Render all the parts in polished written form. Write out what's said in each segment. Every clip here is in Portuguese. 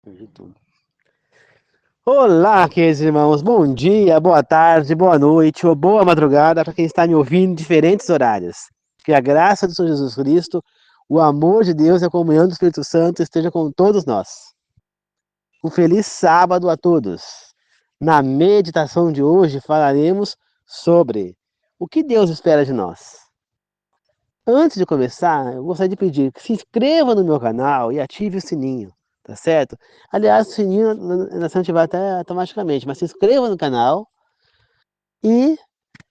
Perdi tudo. Olá, queridos irmãos. Bom dia, boa tarde, boa noite ou boa madrugada para quem está me ouvindo em diferentes horários. Que a graça do Senhor Jesus Cristo, o amor de Deus e a comunhão do Espírito Santo esteja com todos nós. Um feliz sábado a todos. Na meditação de hoje falaremos sobre o que Deus espera de nós. Antes de começar, eu gostaria de pedir que se inscreva no meu canal e ative o sininho, tá certo? Aliás, o sininho na ativar até automaticamente, mas se inscreva no canal e,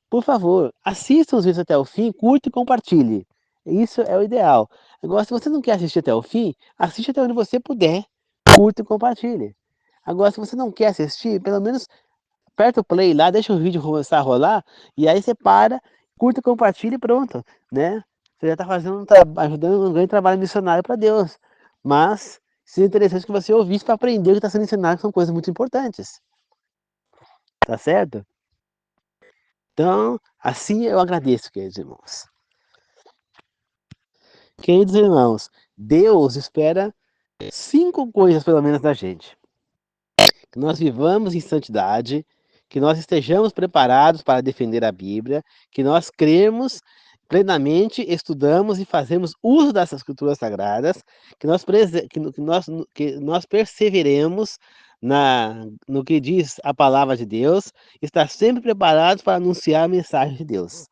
por favor, assista os vídeos até o fim, curta e compartilhe. Isso é o ideal. Agora, se você não quer assistir até o fim, assiste até onde você puder, curta e compartilhe. Agora, se você não quer assistir, pelo menos aperta o play lá, deixa o vídeo começar a rolar, e aí você para, curta, compartilha e pronto, né? Você já está fazendo ajudando um grande trabalho missionário para Deus. Mas seria interessante que você ouvisse para aprender o que está sendo ensinado, que são coisas muito importantes. Tá certo? Então, assim eu agradeço, queridos irmãos. Queridos irmãos, Deus espera 5 coisas, pelo menos, da gente. Que nós vivamos em santidade, que nós estejamos preparados para defender a Bíblia, que nós cremos plenamente, estudamos e fazemos uso dessas escrituras sagradas, que nós perseveremos no que diz a palavra de Deus, estar sempre preparados para anunciar a mensagem de Deus.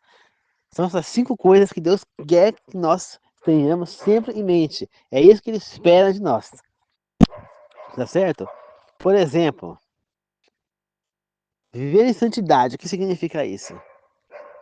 São essas 5 coisas que Deus quer que nós tenhamos sempre em mente. É isso que Ele espera de nós. Tá certo? Por exemplo, viver em santidade, o que significa isso?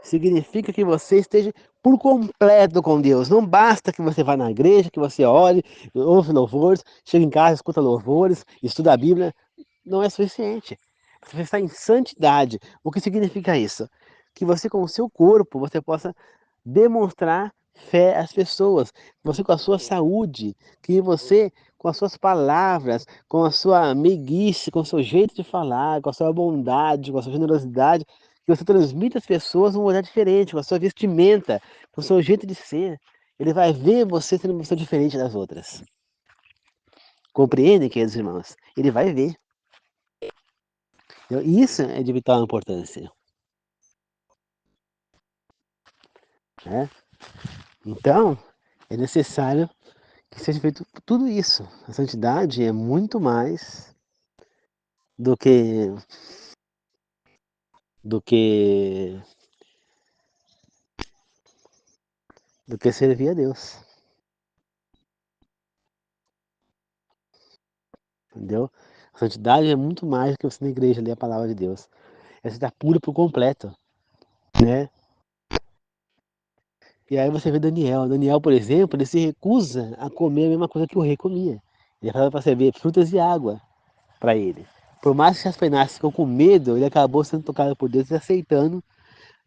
Significa que você esteja por completo com Deus. Não basta que você vá na igreja, que você ore, ouve louvores, chega em casa, escuta louvores, estuda a Bíblia. Não é suficiente. Você está em santidade. O que significa isso? Que você com o seu corpo, você possa demonstrar fé às pessoas. Você com a sua saúde, que você com as suas palavras, com a sua meiguice, com o seu jeito de falar, com a sua bondade, com a sua generosidade, que você transmite às pessoas um olhar diferente, com a sua vestimenta, com o seu jeito de ser. Ele vai ver você sendo uma pessoa diferente das outras. Compreendem, queridos irmãos? Ele vai ver. Isso é de vital importância. Né? Então, é necessário que seja feito tudo isso. A santidade é muito mais do que do que do que servir a Deus. Entendeu? A santidade é muito mais do que você na igreja ler a palavra de Deus. É você estar puro por completo, né? E aí você vê Daniel. Daniel, por exemplo, ele se recusa a comer a mesma coisa que o rei comia. Ele fala para servir frutas e água para ele. Por mais que as penas ficam com medo, ele acabou sendo tocado por Deus e aceitando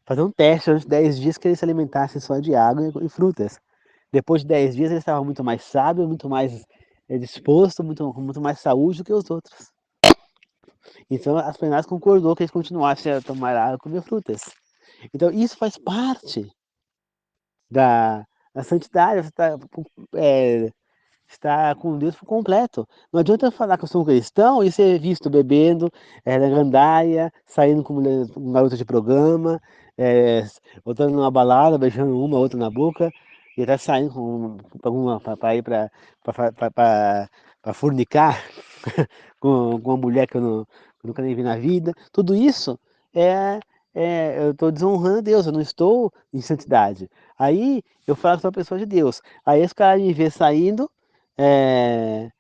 fazer um teste durante 10 dias que ele se alimentasse só de água e frutas. Depois de 10 dias ele estava muito mais sábio, muito mais disposto, com muito mais saúde do que os outros. Então as penas concordou que eles continuassem a tomar água e comer frutas. Então isso faz parte da santidade, você está com Deus por completo. Não adianta eu falar que eu sou um cristão e ser visto bebendo, na gandaia, saindo com com garota de programa, voltando numa balada, beijando uma, outra na boca, e até saindo para ir para fornicar com uma mulher que eu nunca nem vi na vida. Tudo isso é, eu estou desonrando a Deus, eu não estou em santidade. Aí eu falo que sou uma pessoa de Deus. Aí esse cara me vê saindo é,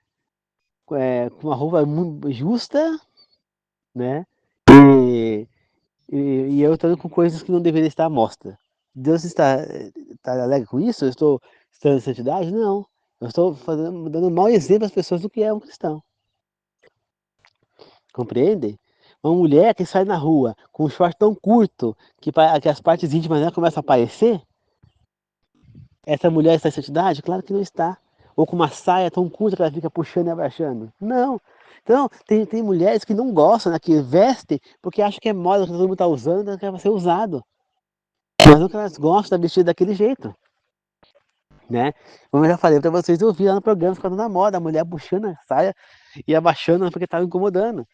com uma roupa muito justa, né? E, e eu estou com coisas que não deveriam estar à mostra. Deus está alegre com isso? Eu estou estando em santidade? Não. Eu estou dando um mau exemplo às pessoas do que é um cristão. Compreende? Uma mulher que sai na rua com um short tão curto que as partes íntimas dela começam a aparecer, essa mulher está em santidade? Claro que não está. Ou com uma saia tão curta que ela fica puxando e abaixando. Não. Então, tem mulheres que não gostam, né, que vestem porque acham que é moda, que todo mundo está usando, que é para ser usado. Mas não que elas gostam de vestir daquele jeito. Né? Como eu já falei para vocês, eu vi lá no programa ficando na moda, a mulher puxando a saia, e abaixando porque estava incomodando.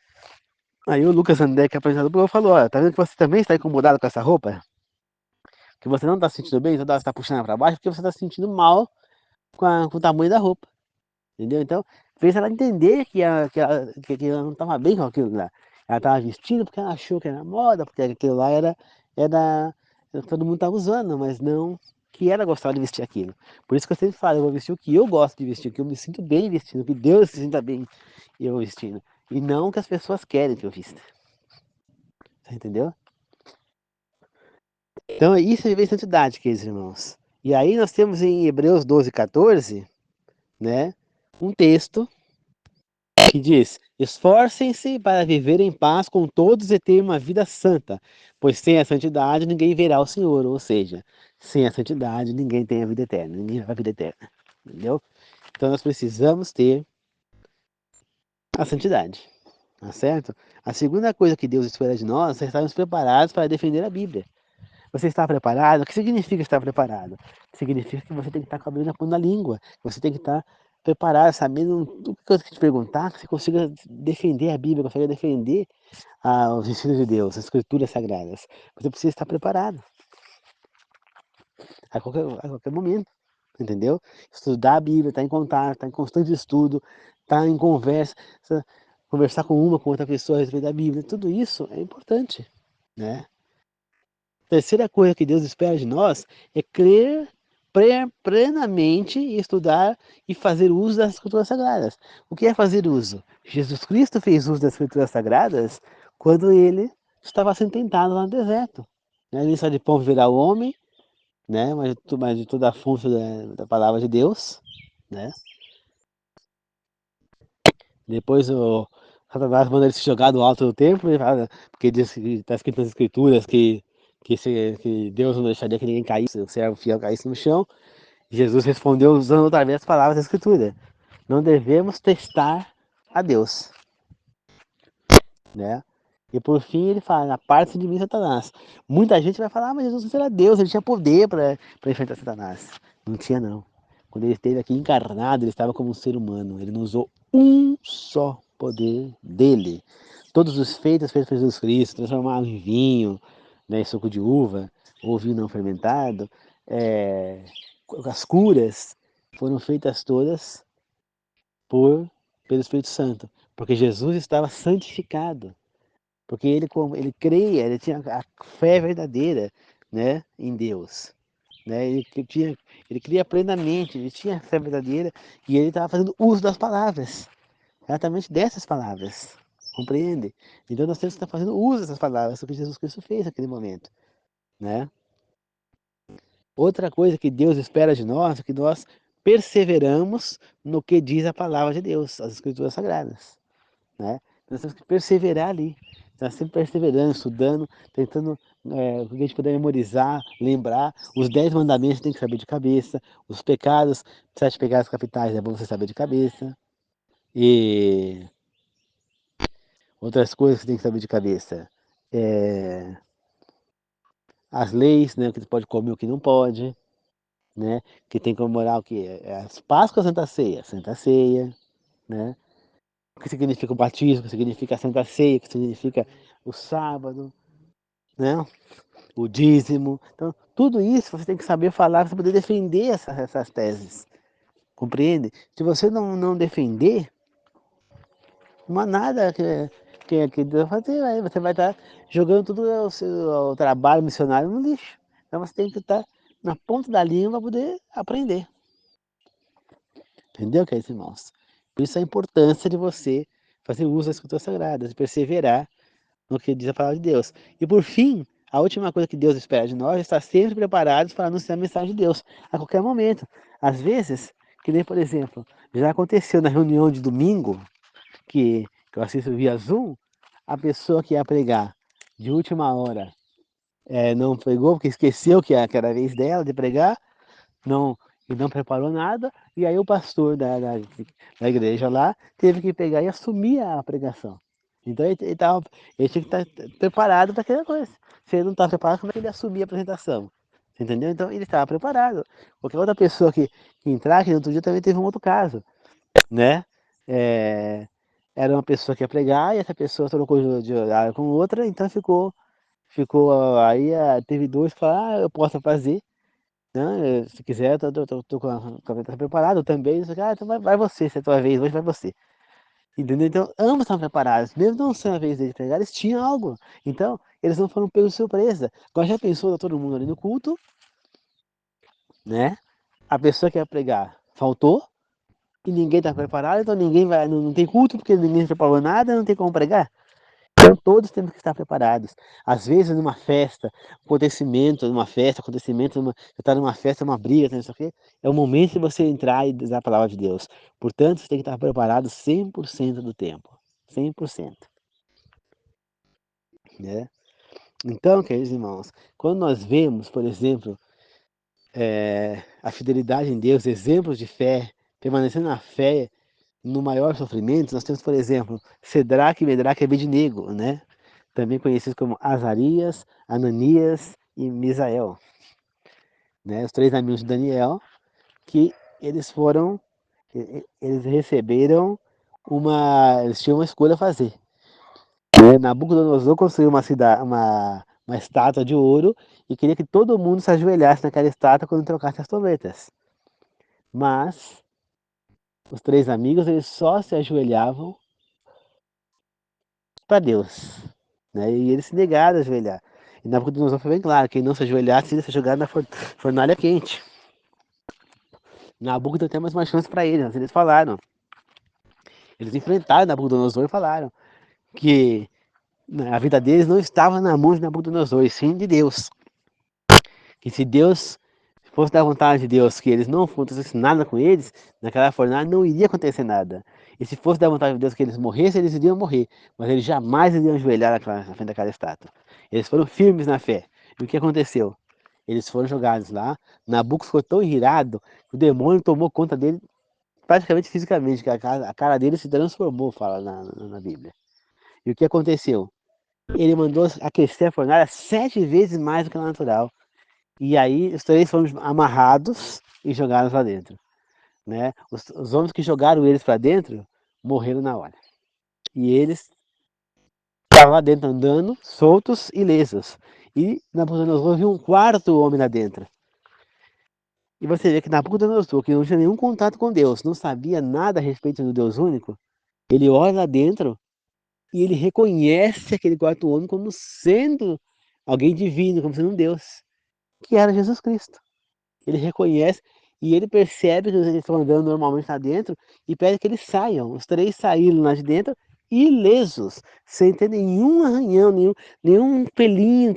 Aí o Lucas André, que é apresentador, falou, ó, tá vendo que você também está incomodado com essa roupa? Que você não está se sentindo bem, toda hora você está puxando para baixo, porque você está se sentindo mal com o tamanho da roupa. Entendeu? Então, fez ela entender que ela não estava bem com aquilo lá. Ela estava vestindo porque ela achou que era moda, porque aquilo lá era todo mundo estava usando, mas não que ela gostava de vestir aquilo. Por isso que eu sempre falo, eu vou vestir o que eu gosto de vestir, o que eu me sinto bem vestindo, o que Deus se sinta bem eu vestindo. E não o que as pessoas querem que eu vista. Você entendeu? Então, isso é viver em santidade, queridos irmãos. E aí nós temos em Hebreus 12:14, né, um texto que diz: esforcem-se para viver em paz com todos e ter uma vida santa, pois sem a santidade ninguém verá o Senhor. Ou seja, sem a santidade ninguém tem a vida eterna, ninguém vai a vida eterna. Entendeu? Então nós precisamos ter a santidade. Tá certo? A segunda coisa que Deus espera de nós é estarmos preparados para defender a Bíblia. Você está preparado? O que significa estar preparado? Significa que você tem que estar com a Bíblia na ponta da língua. Você tem que estar preparado, sabendo tudo que eu te perguntar, que você consiga defender a Bíblia, consiga defender os ensinos de Deus, as escrituras sagradas. Você precisa estar preparado a qualquer momento, entendeu? Estudar a Bíblia, estar em contato, estar em constante estudo, estar em conversa, conversar com outra pessoa a respeito da Bíblia, tudo isso é importante, né? Terceira coisa que Deus espera de nós é crer plenamente e estudar e fazer uso das Escrituras Sagradas. O que é fazer uso? Jesus Cristo fez uso das Escrituras Sagradas quando ele estava sendo tentado lá no deserto. Né? Nem só de pão viverá o homem, né? mas de toda a fonte da palavra de Deus. Né? Depois o Satanás manda ele se jogar do alto do templo, porque diz que está escrito nas Escrituras que Deus não deixaria que ninguém caísse, o servo fiel caísse no chão. Jesus respondeu usando outra vez as palavras da Escritura. Não devemos testar a Deus, né? E por fim ele fala, parte de mim, Satanás. Muita gente vai falar, mas Jesus não era Deus, ele tinha poder para enfrentar Satanás. Não tinha não. Quando ele esteve aqui encarnado, ele estava como um ser humano. Ele não usou um só poder dele. Todos os feitos por Jesus Cristo, transformados em vinho, né, em suco de uva, ou vinho não fermentado, as curas foram feitas todas pelo Espírito Santo, porque Jesus estava santificado, porque ele creia, ele tinha a fé verdadeira, né, em Deus, né? Ele cria plenamente, ele tinha a fé verdadeira e ele estava fazendo uso das palavras, exatamente dessas palavras, compreende? Então nós temos que estar fazendo uso dessas palavras, o que Jesus Cristo fez naquele momento, né? Outra coisa que Deus espera de nós é que nós perseveramos no que diz a palavra de Deus, as Escrituras Sagradas, né? Nós temos que perseverar ali, nós sempre perseverando, estudando, tentando o que a gente puder memorizar, lembrar. Os 10 mandamentos tem que saber de cabeça, os pecados, 7 pecados capitais é bom você saber de cabeça, e outras coisas que tem que saber de cabeça. É, as leis, né, o que você pode comer, o que não pode, né? Que tem que comemorar o que? As Páscoas, Santa Ceia, né? O que significa o batismo, o que significa a Santa Ceia, o que significa o sábado, né? O dízimo. Então, tudo isso você tem que saber falar para poder defender essas teses, compreende? Se você não defender, não há nada que Deus vai fazer, aí você vai estar jogando tudo o trabalho missionário no lixo. Então você tem que estar na ponta da língua para poder aprender. Entendeu, queridos irmãos? Por isso a importância de você fazer uso das Escrituras Sagradas e perseverar no que diz a palavra de Deus. E por fim, a última coisa que Deus espera de nós é estar sempre preparados para anunciar a mensagem de Deus a qualquer momento. Às vezes, que nem por exemplo, já aconteceu na reunião de domingo, que eu assisto via Zoom, a pessoa que ia pregar de última hora não pregou, porque esqueceu que era a vez dela de pregar, não, e não preparou nada, e aí o pastor da igreja lá teve que pegar e assumir a pregação. Então ele tinha que estar preparado para aquela coisa. Se ele não estava preparado, como é que ele assumia a apresentação? Entendeu? Então ele estava preparado. Qualquer outra pessoa que entrar, que no outro dia também teve um outro caso, né? É, era uma pessoa que ia pregar, e essa pessoa trocou de horário com outra, então aí teve dois que falaram, eu posso fazer, né? Se quiser, tô com a cabeça preparada, eu também, então vai você, se é a tua vez, hoje vai você. Entendeu? Então, ambos estavam preparados, mesmo não sendo a vez deles pregar, eles tinham algo. Então, eles não foram pegos de surpresa. Agora já pensou, tá todo mundo ali no culto, né? A pessoa que ia pregar faltou, e ninguém está preparado, então ninguém vai, não tem culto, porque ninguém preparou nada, não tem como pregar. Então todos temos que estar preparados. Às vezes numa festa, você está numa festa, uma briga, não sei o quê, é o momento de você entrar e dizer a palavra de Deus. Portanto, você tem que estar preparado 100% do tempo. 100%. Né? Então, queridos irmãos, quando nós vemos, por exemplo, a fidelidade em Deus, exemplos de fé, permanecendo na fé no maior sofrimento, nós temos, por exemplo, Cedraque, Medraque e Abednego, né? Também conhecidos como Azarias, Ananias e Misael, né? Os três amigos de Daniel, que eles foram, eles receberam eles tinham uma escolha a fazer. Né? Nabucodonosor construiu uma estátua de ouro e queria que todo mundo se ajoelhasse naquela estátua quando trocasse as trombetas. Mas os três amigos, eles só se ajoelhavam para Deus, né? E eles se negaram a ajoelhar. E Nabucodonosor foi bem claro, quem não se ajoelhasse ia ser jogado na fornalha quente. Nabucodonosor tem mais uma chance para eles, mas eles falaram. Eles enfrentaram Nabucodonosor e falaram que a vida deles não estava na mão de Nabucodonosor, e sim de Deus. Que se Deus fosse da vontade de Deus, que eles não acontecesse nada com eles, naquela fornalha não iria acontecer nada. E se fosse da vontade de Deus que eles morressem, eles iriam morrer. Mas eles jamais iriam ajoelhar na frente daquela estátua. Eles foram firmes na fé. E o que aconteceu? Eles foram jogados lá. Nabucco ficou tão irado que o demônio tomou conta dele praticamente fisicamente, que a cara dele se transformou, fala na Bíblia. E o que aconteceu? Ele mandou aquecer a fornalha 7 vezes mais do que o natural. E aí os três foram amarrados e jogados lá dentro. Né? Os homens que jogaram eles para dentro morreram na hora. E eles estavam lá dentro andando, soltos e lesos. E Nabucodonosor viu um quarto homem lá dentro. E você vê que Nabucodonosor, que não tinha nenhum contato com Deus, não sabia nada a respeito do Deus único, ele olha lá dentro e ele reconhece aquele quarto homem como sendo alguém divino, como sendo um Deus, que era Jesus Cristo. Ele reconhece e ele percebe que eles estão andando normalmente lá dentro e pede que eles saiam. Os três saíram lá de dentro ilesos, sem ter nenhum arranhão, nenhum pelinho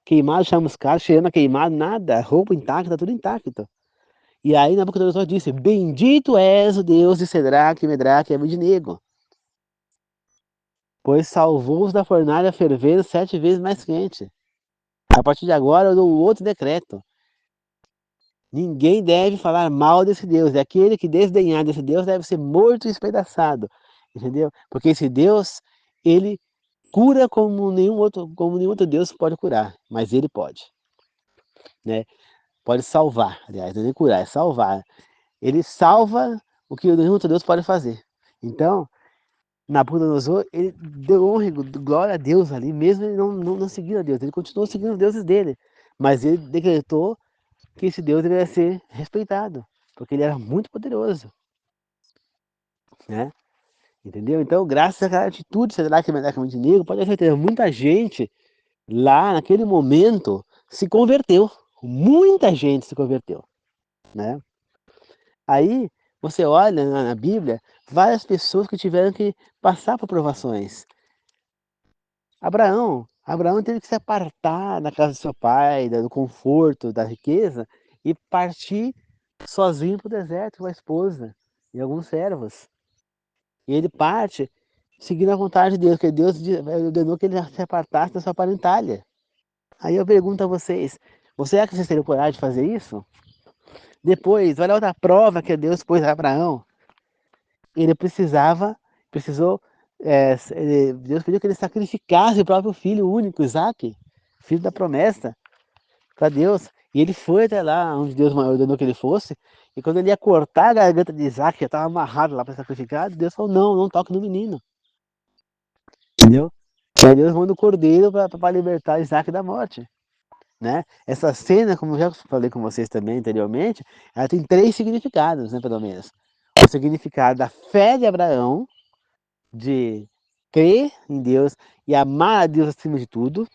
queimado, chamuscado, cheirando a queimado, nada, roupa intacta, tudo intacto. E aí Nabucodonosor disse: Bendito és o Deus de Cedraque, Medraque e Abednego, pois salvou-os da fornalha fervendo 7 vezes mais quente. A partir de agora eu dou outro decreto. Ninguém deve falar mal desse Deus. E aquele que desdenhar desse Deus deve ser morto e espedaçado. Entendeu? Porque esse Deus, ele cura como nenhum outro Deus pode curar. Mas ele pode. Né? Pode salvar. Aliás, não é nem curar, é salvar. Ele salva o que nenhum outro Deus pode fazer. Então, Nabucodonosor, ele deu honra e glória a Deus ali, mesmo ele não seguindo a Deus. Ele continuou seguindo os deuses dele. Mas ele decretou que esse Deus deveria ser respeitado, porque ele era muito poderoso, né? Entendeu? Então, graças àquela atitude de Sadraque, Mesaque e Abednego, pode ter certeza, muita gente lá naquele momento se converteu. Muita gente se converteu, né? Aí você olha na Bíblia várias pessoas que tiveram que passar por provações. Abraão teve que se apartar da casa do seu pai, do conforto, da riqueza, e partir sozinho para o deserto com a esposa e alguns servos. E ele parte seguindo a vontade de Deus, porque Deus ordenou que ele se apartasse da sua parentalha. Aí eu pergunto a vocês, você acha que vocês teriam coragem de fazer isso? Depois, olha outra prova que Deus pôs a Abraão. Ele precisou, Deus pediu que ele sacrificasse o próprio filho único, Isaque, filho da promessa, para Deus. E ele foi até lá, onde Deus ordenou que ele fosse, e quando ele ia cortar a garganta de Isaac, que já estava amarrado lá para ser sacrificado, Deus falou, não, não toque no menino. Entendeu? E aí Deus manda o cordeiro para libertar Isaac da morte. Né? Essa cena, como eu já falei com vocês também anteriormente, ela tem 3 significados, né, pelo menos. O significado da fé de Abraão, de crer em Deus e amar a Deus acima de tudo,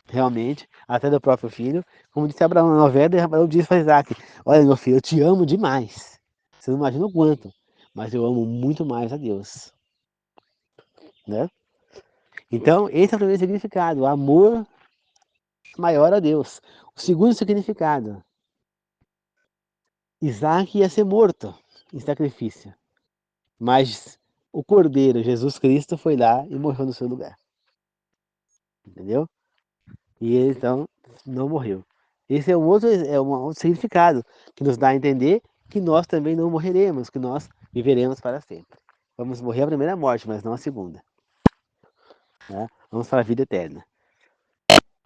realmente, até do próprio filho. Como disse Abraão na novela, Abraão disse para Isaac, olha meu filho, eu te amo demais. Você não imagina o quanto, mas eu amo muito mais a Deus. Né? Então, esse é o primeiro significado, o amor maior a Deus. O segundo significado, Isaac ia ser morto em sacrifício, mas o Cordeiro, Jesus Cristo, foi lá e morreu no seu lugar. Entendeu? E ele, então, não morreu. Esse é um outro significado que nos dá a entender que nós também não morreremos, que nós viveremos para sempre. Vamos morrer a primeira morte, mas não a segunda. Né? Vamos para a vida eterna.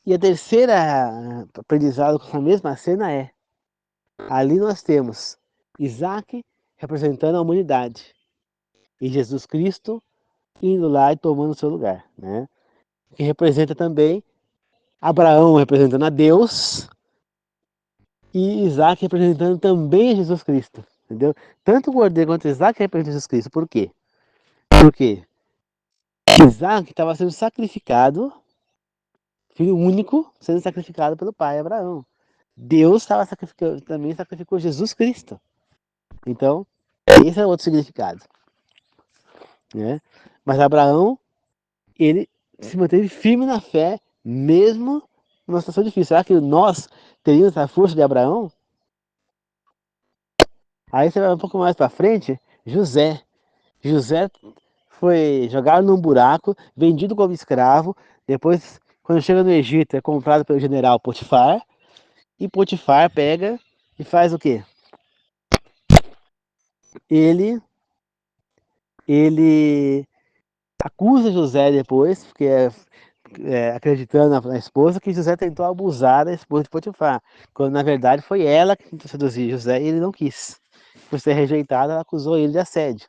E a terceira aprendizado com a mesma cena é, ali nós temos Isaac representando a humanidade e Jesus Cristo indo lá e tomando o seu lugar, né? Que representa também Abraão representando a Deus e Isaac representando também Jesus Cristo, entendeu? Tanto o Cordeiro quanto Isaac representam Jesus Cristo. Por quê? Porque Isaac estava sendo sacrificado, filho único, sendo sacrificado pelo pai Abraão. Deus estava sacrificando, também sacrificou Jesus Cristo. Então, esse é outro significado, né? Mas Abraão, ele se manteve firme na fé, mesmo numa situação difícil. Será que nós teríamos a força de Abraão? Aí você vai um pouco mais para frente, José. José foi jogado num buraco, vendido como escravo. Depois, quando chega no Egito, é comprado pelo general Potifar. E Potifar pega e faz o quê? Ele acusa José depois, porque acreditando na esposa, que José tentou abusar da esposa de Potifar, quando na verdade foi ela que tentou seduzir José e ele não quis. Por ser rejeitado, ela acusou ele de assédio.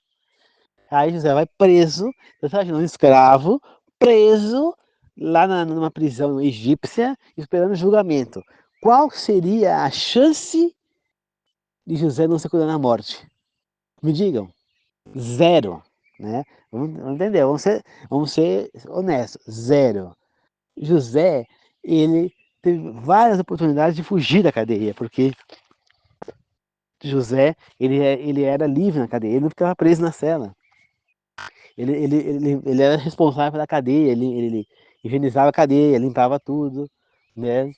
Aí José vai preso, você imagina, um escravo, preso lá numa prisão egípcia, esperando julgamento. Qual seria a chance de José não ser condenado à morte? Me digam. Zero. Né? Vamos entender, vamos ser honestos. Zero. José, ele teve várias oportunidades de fugir da cadeia, porque José, ele era livre na cadeia, ele não ficava preso na cela. Ele era responsável pela cadeia, ele higienizava a cadeia, limpava tudo, né?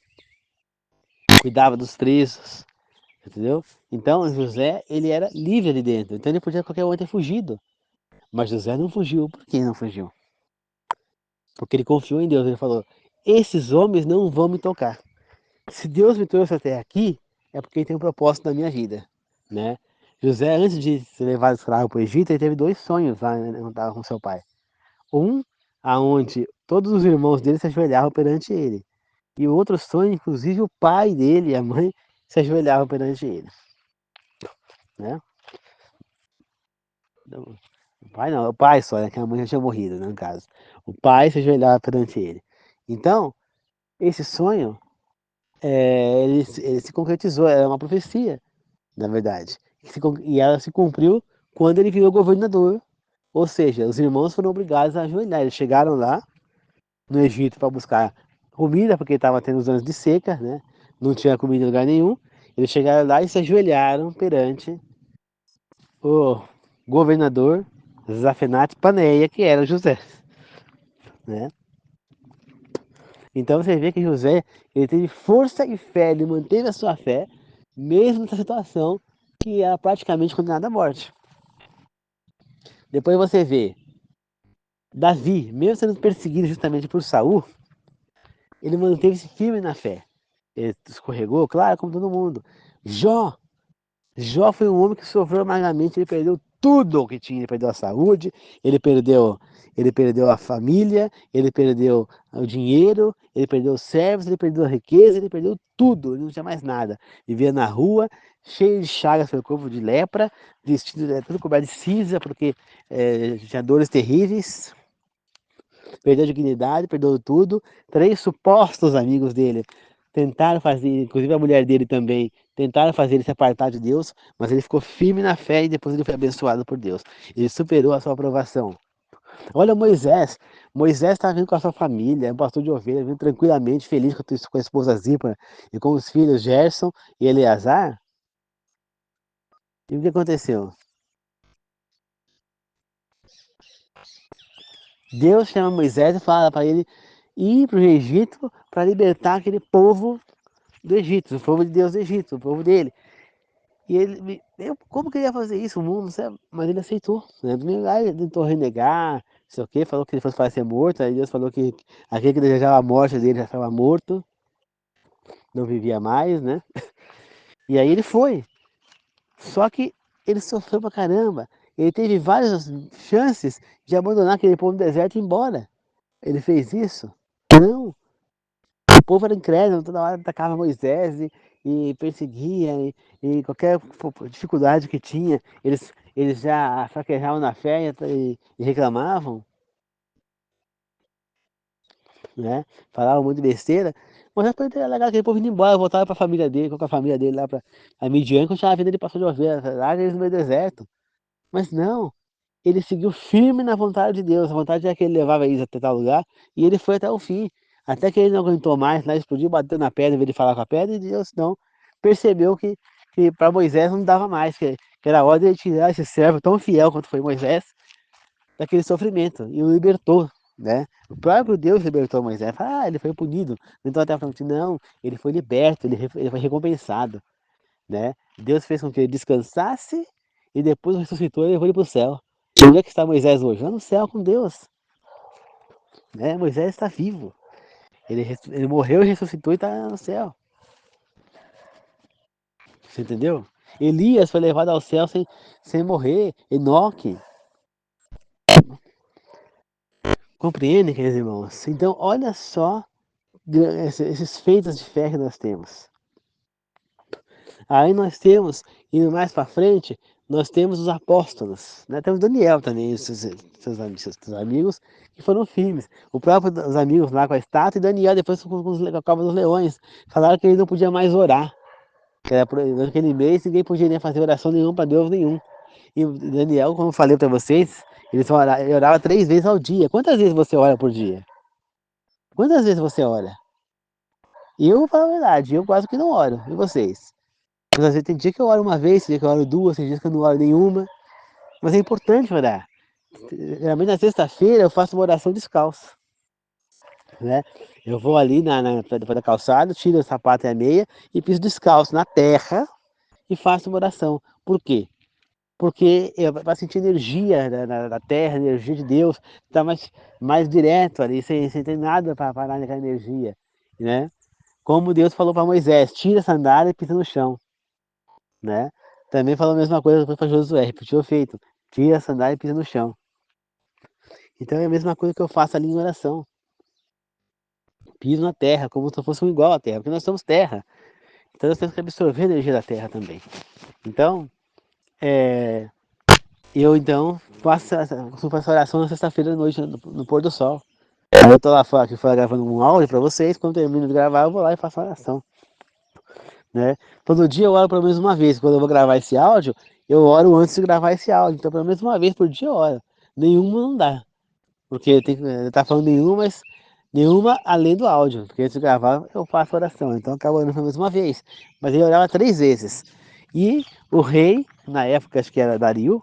Cuidava dos presos, entendeu? Então José, ele era livre ali dentro, então ele podia a qualquer momento ter fugido. Mas José não fugiu. Por que não fugiu? Porque ele confiou em Deus, ele falou, esses homens não vão me tocar. Se Deus me trouxe até aqui, é porque ele tem um propósito na minha vida, né? José, antes de ser levado escravo para o Egito, ele teve 2 sonhos lá, né, quando estava com seu pai. Um, aonde todos os irmãos dele se ajoelhavam perante ele. E o outro sonho, inclusive, o pai dele e a mãe se ajoelhavam perante ele. Né? O pai não, o pai só, né? Que a mãe já tinha morrido, né, no caso. O pai se ajoelhava perante ele. Então, esse sonho, ele se concretizou, era uma profecia, na verdade. E ela se cumpriu quando ele virou governador. Ou seja, os irmãos foram obrigados a ajoelhar. Eles chegaram lá, no Egito, para buscar comida, porque estava tendo os anos de seca, né? Não tinha comida em lugar nenhum. Eles chegaram lá e se ajoelharam perante o governador Zafenate Paneia, que era José, né? Então você vê que José, ele teve força e fé, ele manteve a sua fé, mesmo nessa situação que era praticamente condenada à morte. Depois você vê Davi, mesmo sendo perseguido justamente por Saul, ele manteve-se firme na fé. Ele escorregou, claro, como todo mundo. Jó, Jó foi um homem que sofreu amargamente, ele perdeu tudo o que tinha, ele perdeu a saúde, ele ele perdeu a família, ele perdeu o dinheiro, ele perdeu os servos, ele perdeu a riqueza, ele perdeu tudo, ele não tinha mais nada. Vivia na rua, cheio de chagas pelo corpo, de lepra, vestido tudo coberto de cinza, porque tinha dores terríveis, perdeu a dignidade, perdeu tudo. 3 supostos amigos dele tentaram fazer, inclusive a mulher dele também, tentaram fazer ele se apartar de Deus, mas ele ficou firme na fé e depois ele foi abençoado por Deus. Ele superou a sua aprovação. Olha Moisés, Moisés estava vindo com a sua família, é um pastor de ovelha, vindo tranquilamente, feliz com a esposa Zípora e com os filhos Gerson e Eleazar. E o que aconteceu? Deus chama Moisés e fala para ele ir para o Egito para libertar aquele povo do Egito, o povo de Deus do Egito, o povo dele. E ele, como que ele ia fazer isso? O mundo, sabe? Mas ele aceitou. Né? Aí ele tentou renegar, não sei o quê, falou que ele fosse para ser morto. Aí Deus falou que aquele que desejava a morte dele já estava morto, não vivia mais, né? E aí ele foi. Só que ele sofreu pra caramba. Ele teve várias chances de abandonar aquele povo no deserto e ir embora. Ele fez isso? Não. O povo era incrédulo, toda hora atacava Moisés e perseguia, e qualquer dificuldade que tinha, eles já fraquejavam na fé e reclamavam, né? Falavam muito besteira. Mas depois era legal aquele povo indo embora, voltava para a família dele, com a família dele lá para a Midian, continuava a vida de pastor de ovelha, lá eles no meio do deserto. Mas não, ele seguiu firme na vontade de Deus, a vontade é que ele levava eles até tal lugar, e ele foi até o fim. Até que ele não aguentou mais, lá explodiu, bateu na pedra, em vez de falar com a pedra, e Deus não percebeu que para Moisés não dava mais, que era hora de ele tirar esse servo tão fiel quanto foi Moisés, daquele sofrimento, e o libertou, né? O próprio Deus libertou Moisés. Ele foi punido. Então até falando assim, não, ele foi liberto, ele foi recompensado, né? Deus fez com que ele descansasse e depois ressuscitou e levou ele para o céu. E onde é que está Moisés hoje? Lá no céu com Deus, né? Moisés está vivo. Ele morreu e ressuscitou e está no céu. Você entendeu? Elias foi levado ao céu sem morrer. Enoque. Compreende, queridos irmãos? Então, olha só esses feitos de fé que nós temos. Aí nós temos, indo mais para frente, nós temos os apóstolos, né? Temos Daniel também, seus amigos que foram firmes. O próprio os amigos lá com a estátua e Daniel depois com a cova dos leões. Falaram que ele não podia mais orar. Que era naquele mês ninguém podia nem fazer oração nenhuma para Deus nenhum. E o Daniel, como eu falei para vocês, ele orava 3 vezes ao dia. Quantas vezes você ora por dia? Quantas vezes você ora? Eu vou falar a verdade, eu quase que não oro. E vocês? Mas às vezes tem dia que eu oro uma vez, tem dia que eu oro duas, tem dias que eu não oro nenhuma. Mas é importante orar. Geralmente na sexta-feira eu faço uma oração descalço, né? Eu vou ali depois da calçada, tiro o sapato e a meia e piso descalço na terra e faço uma oração. Por quê? Porque vai sentir energia da terra, energia de Deus, está mais direto ali, sem ter nada para parar naquela energia, né? Como Deus falou para Moisés, tira a sandália e pisa no chão, né? Também falou a mesma coisa depois para Josué, repetiu o feito, tira a sandália e pisa no chão. Então é a mesma coisa que eu faço ali em oração, piso na terra, como se fosse um igual à terra, porque nós somos terra, então nós temos que absorver a energia da terra também. Então, eu então costumo fazer oração na sexta-feira à noite, no pôr do sol. Aí eu tô lá fora, aqui fora gravando um áudio para vocês, quando termino de gravar eu vou lá e faço a oração, né? Todo dia eu oro pelo menos uma vez, quando eu vou gravar esse áudio, eu oro antes de gravar esse áudio, então pelo menos uma vez por dia eu oro. Nenhuma não dá, porque tem que tá falando nenhuma, mas nenhuma além do áudio, porque antes de gravar eu faço oração, então eu acabo orando pelo menos uma vez, mas ele orava 3 vezes. E o rei, na época acho que era Dario,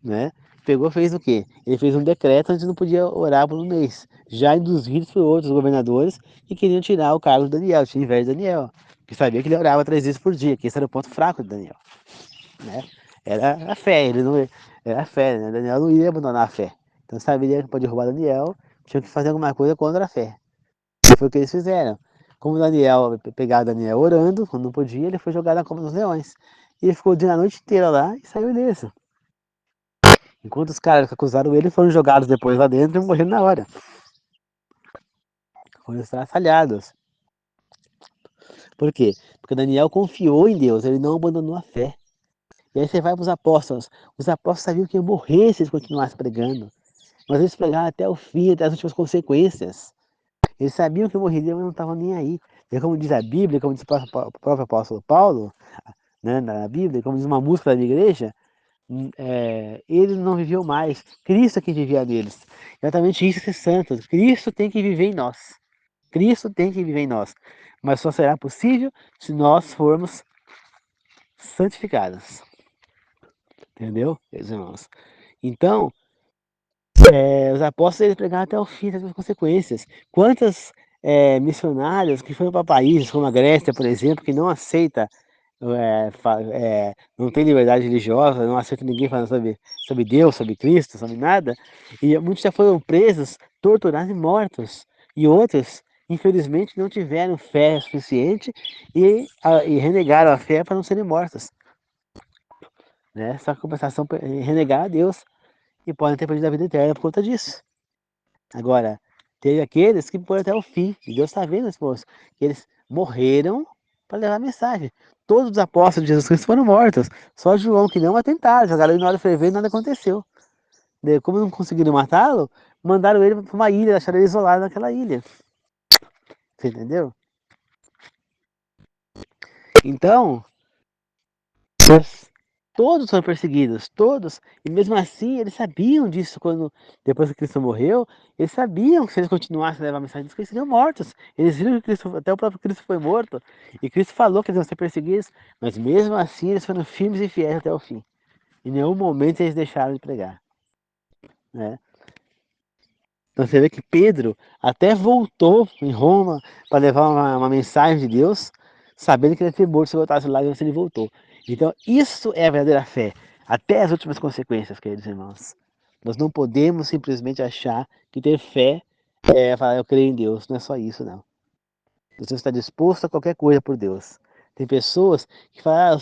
né? Pegou, fez o quê? Ele fez um decreto onde não podia orar por um mês, já induzidos por outros governadores que queriam tirar o cargo de Daniel, tinha inveja de Daniel, que sabia que ele orava 3 vezes por dia, que esse era o ponto fraco de Daniel, né? Era a fé, ele não era a fé, né? Daniel não ia abandonar a fé. Então sabia que pode roubar Daniel, tinha que fazer alguma coisa contra a fé. E foi o que eles fizeram. Como Daniel, pegaram Daniel orando, quando não podia, ele foi jogado na cova dos leões. E ele ficou o dia a noite inteira lá e saiu ileso. Enquanto os caras que acusaram ele foram jogados depois lá dentro e morreram na hora. Foram estraçalhados. Por quê? Porque Daniel confiou em Deus, ele não abandonou a fé. E aí você vai para os apóstolos sabiam que iam morrer se eles continuassem pregando, mas eles pregaram até o fim, até as últimas consequências. Eles sabiam que morreriam, mas não estavam nem aí. E como diz a Bíblia, como diz o próprio apóstolo Paulo, né, na Bíblia, como diz uma música da minha igreja, eles não viviam mais, Cristo é quem vivia neles. Exatamente isso é ser santo, Cristo tem que viver em nós. Cristo tem que viver em nós, mas só será possível se nós formos santificados. Entendeu, meus irmãos? Então, os apóstolos eles pregaram até o fim das consequências. Quantas missionários que foram para países como a Grécia, por exemplo, que não aceita, não tem liberdade religiosa, não aceita ninguém falando sobre Deus, sobre Cristo, sobre nada, e muitos já foram presos, torturados e mortos. E outros, infelizmente, não tiveram fé suficiente e renegaram a fé para não serem mortos. Né? Só que a compensação renegar a Deus e podem ter perdido a vida eterna por conta disso. Agora, teve aqueles que foram até o fim, e Deus está vendo, esposo, que eles morreram para levar a mensagem. Todos os apóstolos de Jesus Cristo foram mortos, só João que não atentaram, jogaram ele na hora fervendo e nada aconteceu. Daí, como não conseguiram matá-lo, mandaram ele para uma ilha, deixaram ele isolado naquela ilha. Você entendeu? Então, todos foram perseguidos, todos. E mesmo assim, eles sabiam disso quando, depois que Cristo morreu, eles sabiam que se eles continuassem a levar a mensagem de Cristo, eles seriam mortos. Eles viram que Cristo, até o próprio Cristo foi morto. E Cristo falou que eles iam ser perseguidos, mas mesmo assim eles foram firmes e fiéis até o fim. Em nenhum momento eles deixaram de pregar. Né? Então você vê que Pedro até voltou em Roma para levar uma mensagem de Deus, sabendo que ele ia ser morto se voltasse lá, e ele voltou. Então isso é a verdadeira fé, até as últimas consequências, queridos irmãos. Nós não podemos simplesmente achar que ter fé é falar eu creio em Deus, não é só isso não. Você está disposto a qualquer coisa por Deus. Tem pessoas que falam, eu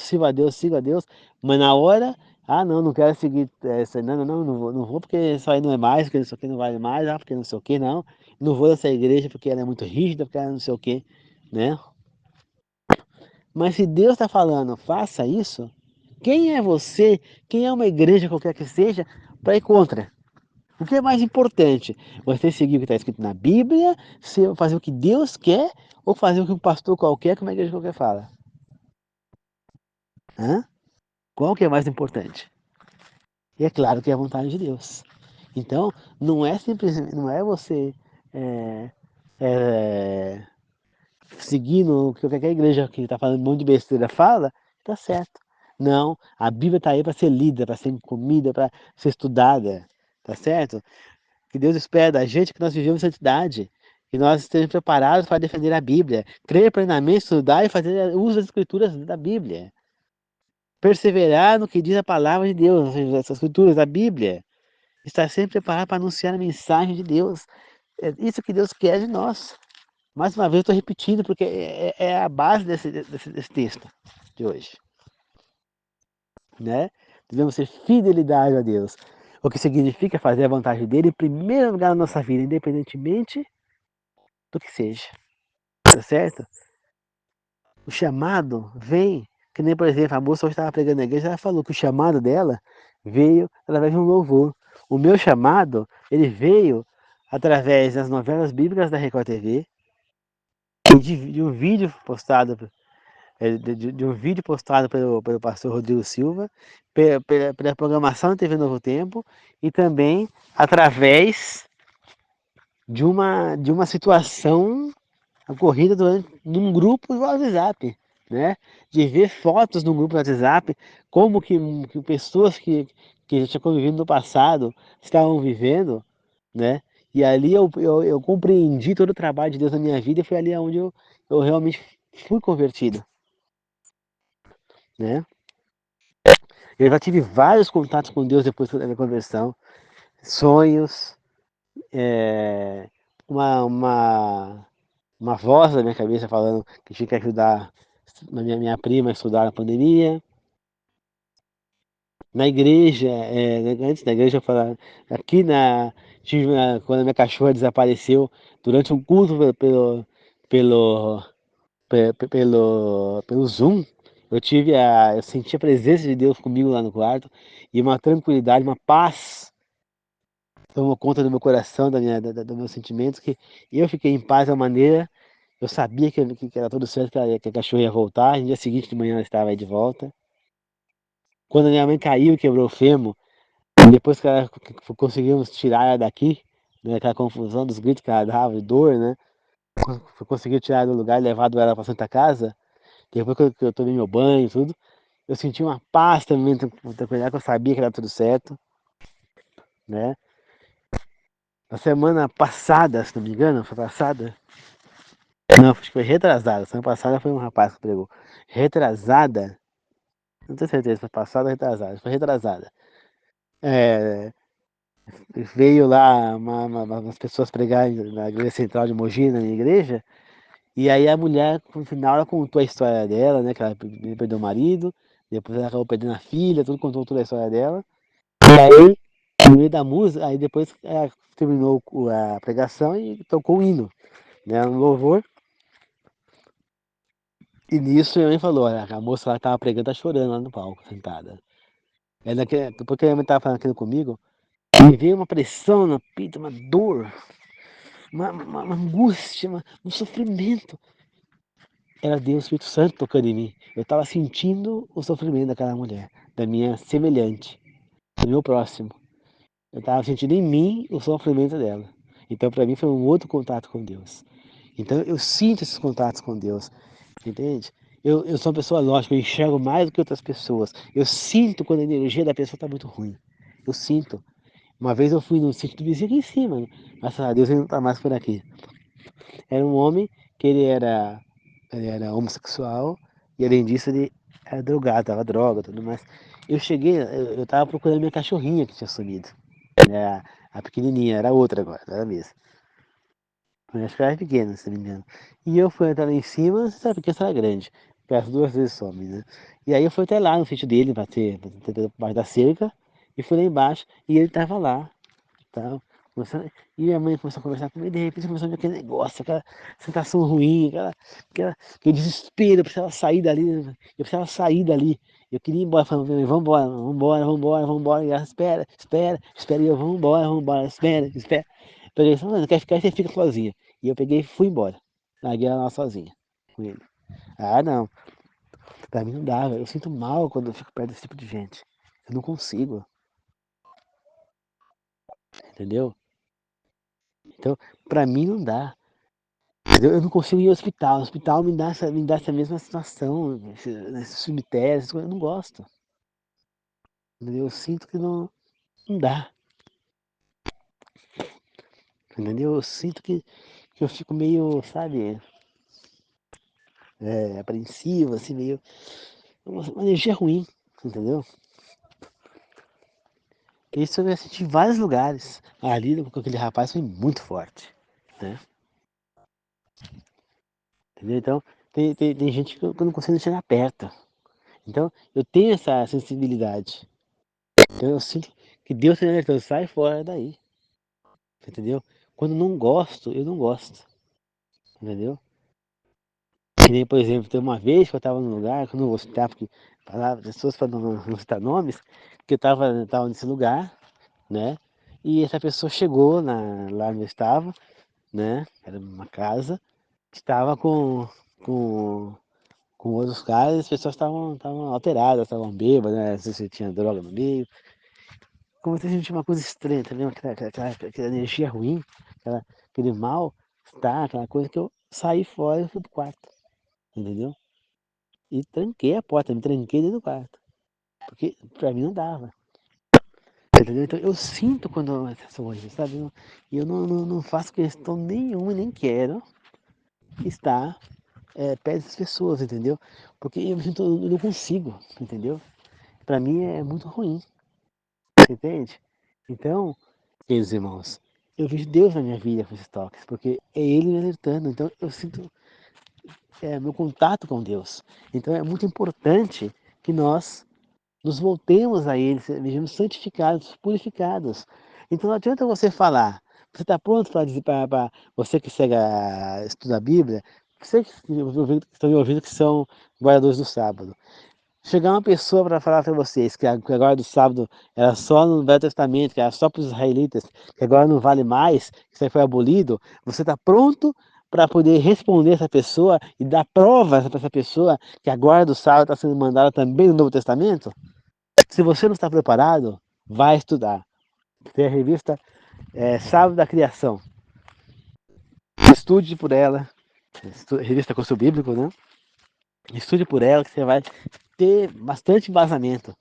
sigo a Deus, mas na hora, não, não quero seguir, não vou porque isso aí não é mais, porque isso aqui não vale mais, porque não sei o que, não vou nessa igreja porque ela é muito rígida, porque ela não sei o que, né? Mas se Deus está falando, faça isso, quem é você, quem é uma igreja qualquer que seja, para ir contra? O que é mais importante? Você seguir o que está escrito na Bíblia, fazer o que Deus quer, ou fazer o que um pastor qualquer, que uma igreja qualquer fala? Hã? Qual que é mais importante? E é claro que é a vontade de Deus. Então, não é simplesmente, não é você é, é, seguindo o que qualquer igreja que está falando um monte de besteira fala, está certo. Não, a Bíblia está aí para ser lida, para ser comida, para ser estudada, tá certo? Que Deus espera da gente que nós vivemos santidade, que nós estejamos preparados para defender a Bíblia, crer plenamente, estudar e fazer uso das escrituras da Bíblia. Perseverar no que diz a palavra de Deus, ou seja, as escrituras da Bíblia. Estar sempre preparado para anunciar a mensagem de Deus. É isso que Deus quer de nós. Mais uma vez eu estou repetindo, porque é a base desse texto de hoje. Né? Devemos ter fidelidade a Deus. O que significa fazer a vontade dele em primeiro lugar na nossa vida, independentemente do que seja. Tá certo? O chamado vem, que nem por exemplo, a moça hoje estava pregando na igreja, ela falou que o chamado dela veio através de um louvor. O meu chamado, ele veio através das novelas bíblicas da Record TV, e de um vídeo postado, de um vídeo postado pelo pastor Rodrigo Silva, pela programação da TV Novo Tempo, e também através de uma situação ocorrida num grupo do WhatsApp, né? De ver fotos no grupo do WhatsApp, como que pessoas que já tinham convivido no passado estavam vivendo, né? E ali eu compreendi todo o trabalho de Deus na minha vida e foi ali onde eu realmente fui convertido, né? Eu já tive vários contatos com Deus depois da minha conversão, sonhos, é, uma, uma, uma voz na minha cabeça falando que tinha que ajudar minha prima a estudar na pandemia, Na igreja, antes da igreja, eu falava, aqui quando a minha cachorra desapareceu, durante um culto pelo, pelo Zoom, eu senti a presença de Deus comigo lá no quarto, e uma tranquilidade, uma paz tomou conta do meu coração, dos meus sentimentos, que eu fiquei em paz da maneira, eu sabia que era tudo certo, que a cachorra ia voltar, no dia seguinte de manhã ela estava aí de volta. Quando a minha mãe caiu, quebrou o fêmur, depois conseguimos tirar ela daqui, né, aquela confusão dos gritos que ela dava, de dor, né? Conseguiu tirar ela do lugar e levado ela para Santa Casa. Depois que eu tomei meu banho e tudo, eu senti uma paz também, tranquilidade, que eu sabia que era tudo certo, né? Na semana passada, se não me engano, foi passada? Não, acho que foi retrasada. Semana passada foi um rapaz que pregou. Retrasada, não tenho certeza se foi passada ou retrasada, foi retrasada. É, veio lá umas pessoas pregarem na igreja central de Mogi, na minha igreja, e aí a mulher, no final, ela contou a história dela, né, que ela perdeu o marido, depois ela acabou perdendo a filha, tudo, contou toda a história dela, e aí, no meio da música, aí depois ela terminou a pregação e tocou o hino, né, no louvor, e nisso minha mãe falou, olha, a moça lá que tava pregando tá chorando lá no palco, sentada. Porque a minha mãe tava falando aquilo comigo, me veio uma pressão no peito, uma dor, uma angústia, um sofrimento. Era Deus, o Espírito Santo tocando em mim. Eu estava sentindo o sofrimento daquela mulher, da minha semelhante, do meu próximo. Eu estava sentindo em mim o sofrimento dela. Então, para mim, foi um outro contato com Deus. Então, eu sinto esses contatos com Deus, entende? Eu sou uma pessoa lógica, eu enxergo mais do que outras pessoas. Eu sinto quando a energia da pessoa está muito ruim. Eu sinto. Uma vez eu fui no sítio do vizinho aqui em cima, né? Graças a Deus ele não está mais por aqui. Era um homem que ele era homossexual e além disso ele era drogado, tava droga, tudo mais. Eu cheguei, eu tava procurando minha cachorrinha que tinha sumido, né? A pequenininha, era outra agora, não era a mesma. Eu acho que ela era pequena, se não me engano. E eu fui entrar lá em cima, você sabe que essa era grande, pelas duas vezes some, né? E aí eu fui até lá no sítio dele, pra ter debaixo da cerca, e fui lá embaixo, e ele tava lá, tal. E minha mãe começou a conversar comigo, e de repente começou a ver aquele negócio, aquela sensação ruim, aquele desespero, eu precisava sair dali, eu precisava sair dali. Eu queria ir embora, falando, vamos embora, vamos embora, vamos embora, vamos embora. E ela, espera, espera, espera, e eu, vamos embora, espera, espera. Peguei e falei, não quer ficar, você fica sozinha. E eu peguei e fui embora. Larguei ela lá sozinha com ele. Ah, não, pra mim não dava, eu sinto mal quando eu fico perto desse tipo de gente. Eu não consigo, entendeu? Então, pra mim não dá. Eu não consigo ir ao hospital. O hospital me dá essa mesma situação, nesses cemitérios, essas coisas, eu não gosto. Entendeu? Eu sinto que não dá. Entendeu? Eu sinto que eu fico meio, sabe, apreensivo, assim, meio. Uma energia ruim, entendeu? Isso eu já senti em vários lugares. Ali com aquele rapaz foi muito forte, né? Entendeu? Então, tem gente que eu não consigo chegar perto. Então, eu tenho essa sensibilidade. Então, eu sinto que Deus está me alertando, sai fora daí. Entendeu? Quando não gosto, eu não gosto. Entendeu? Que nem, por exemplo, tem uma vez que eu estava num lugar, que eu não vou citar, porque pessoas para não citar nomes, que eu tava nesse lugar, né? E essa pessoa chegou lá onde eu estava, né? Era uma casa, que estava com, com outros caras, e as pessoas estavam alteradas, estavam bêbadas, né? Não sei se tinha droga no meio. Comecei a sentir uma coisa estranha, tá vendo? Aquela energia ruim, aquele mal, tá? Aquela coisa que eu saí fora e fui pro quarto, entendeu? E tranquei a porta, me tranquei dentro do quarto, porque pra mim não dava, entendeu? Então eu sinto quando essas coisas, sabe? E eu não faço questão nenhuma, nem quero estar perto dessas pessoas, entendeu? Porque eu me sinto, eu não consigo, entendeu? Pra mim é muito ruim, entende? Então, queridos irmãos, eu vejo Deus na minha vida com esses toques, porque é Ele me alertando, então eu sinto meu contato com Deus. Então é muito importante que nós nos voltemos a Ele, sejamos santificados, purificados. Então não adianta você falar, você está pronto para dizer para você que segue estuda a Bíblia, você que estão me ouvindo que são guardadores do sábado. Chegar uma pessoa para falar para vocês que a guarda do sábado era só no Velho Testamento, que era só para os israelitas, que agora não vale mais, que isso aí foi abolido, você está pronto para poder responder essa pessoa e dar prova para essa pessoa que a guarda do sábado está sendo mandada também no Novo Testamento? Se você não está preparado, vai estudar. Tem a revista Sábado da Criação. Estude por ela. Revista Curso Bíblico, né? Estude por ela que você vai ter bastante embasamento.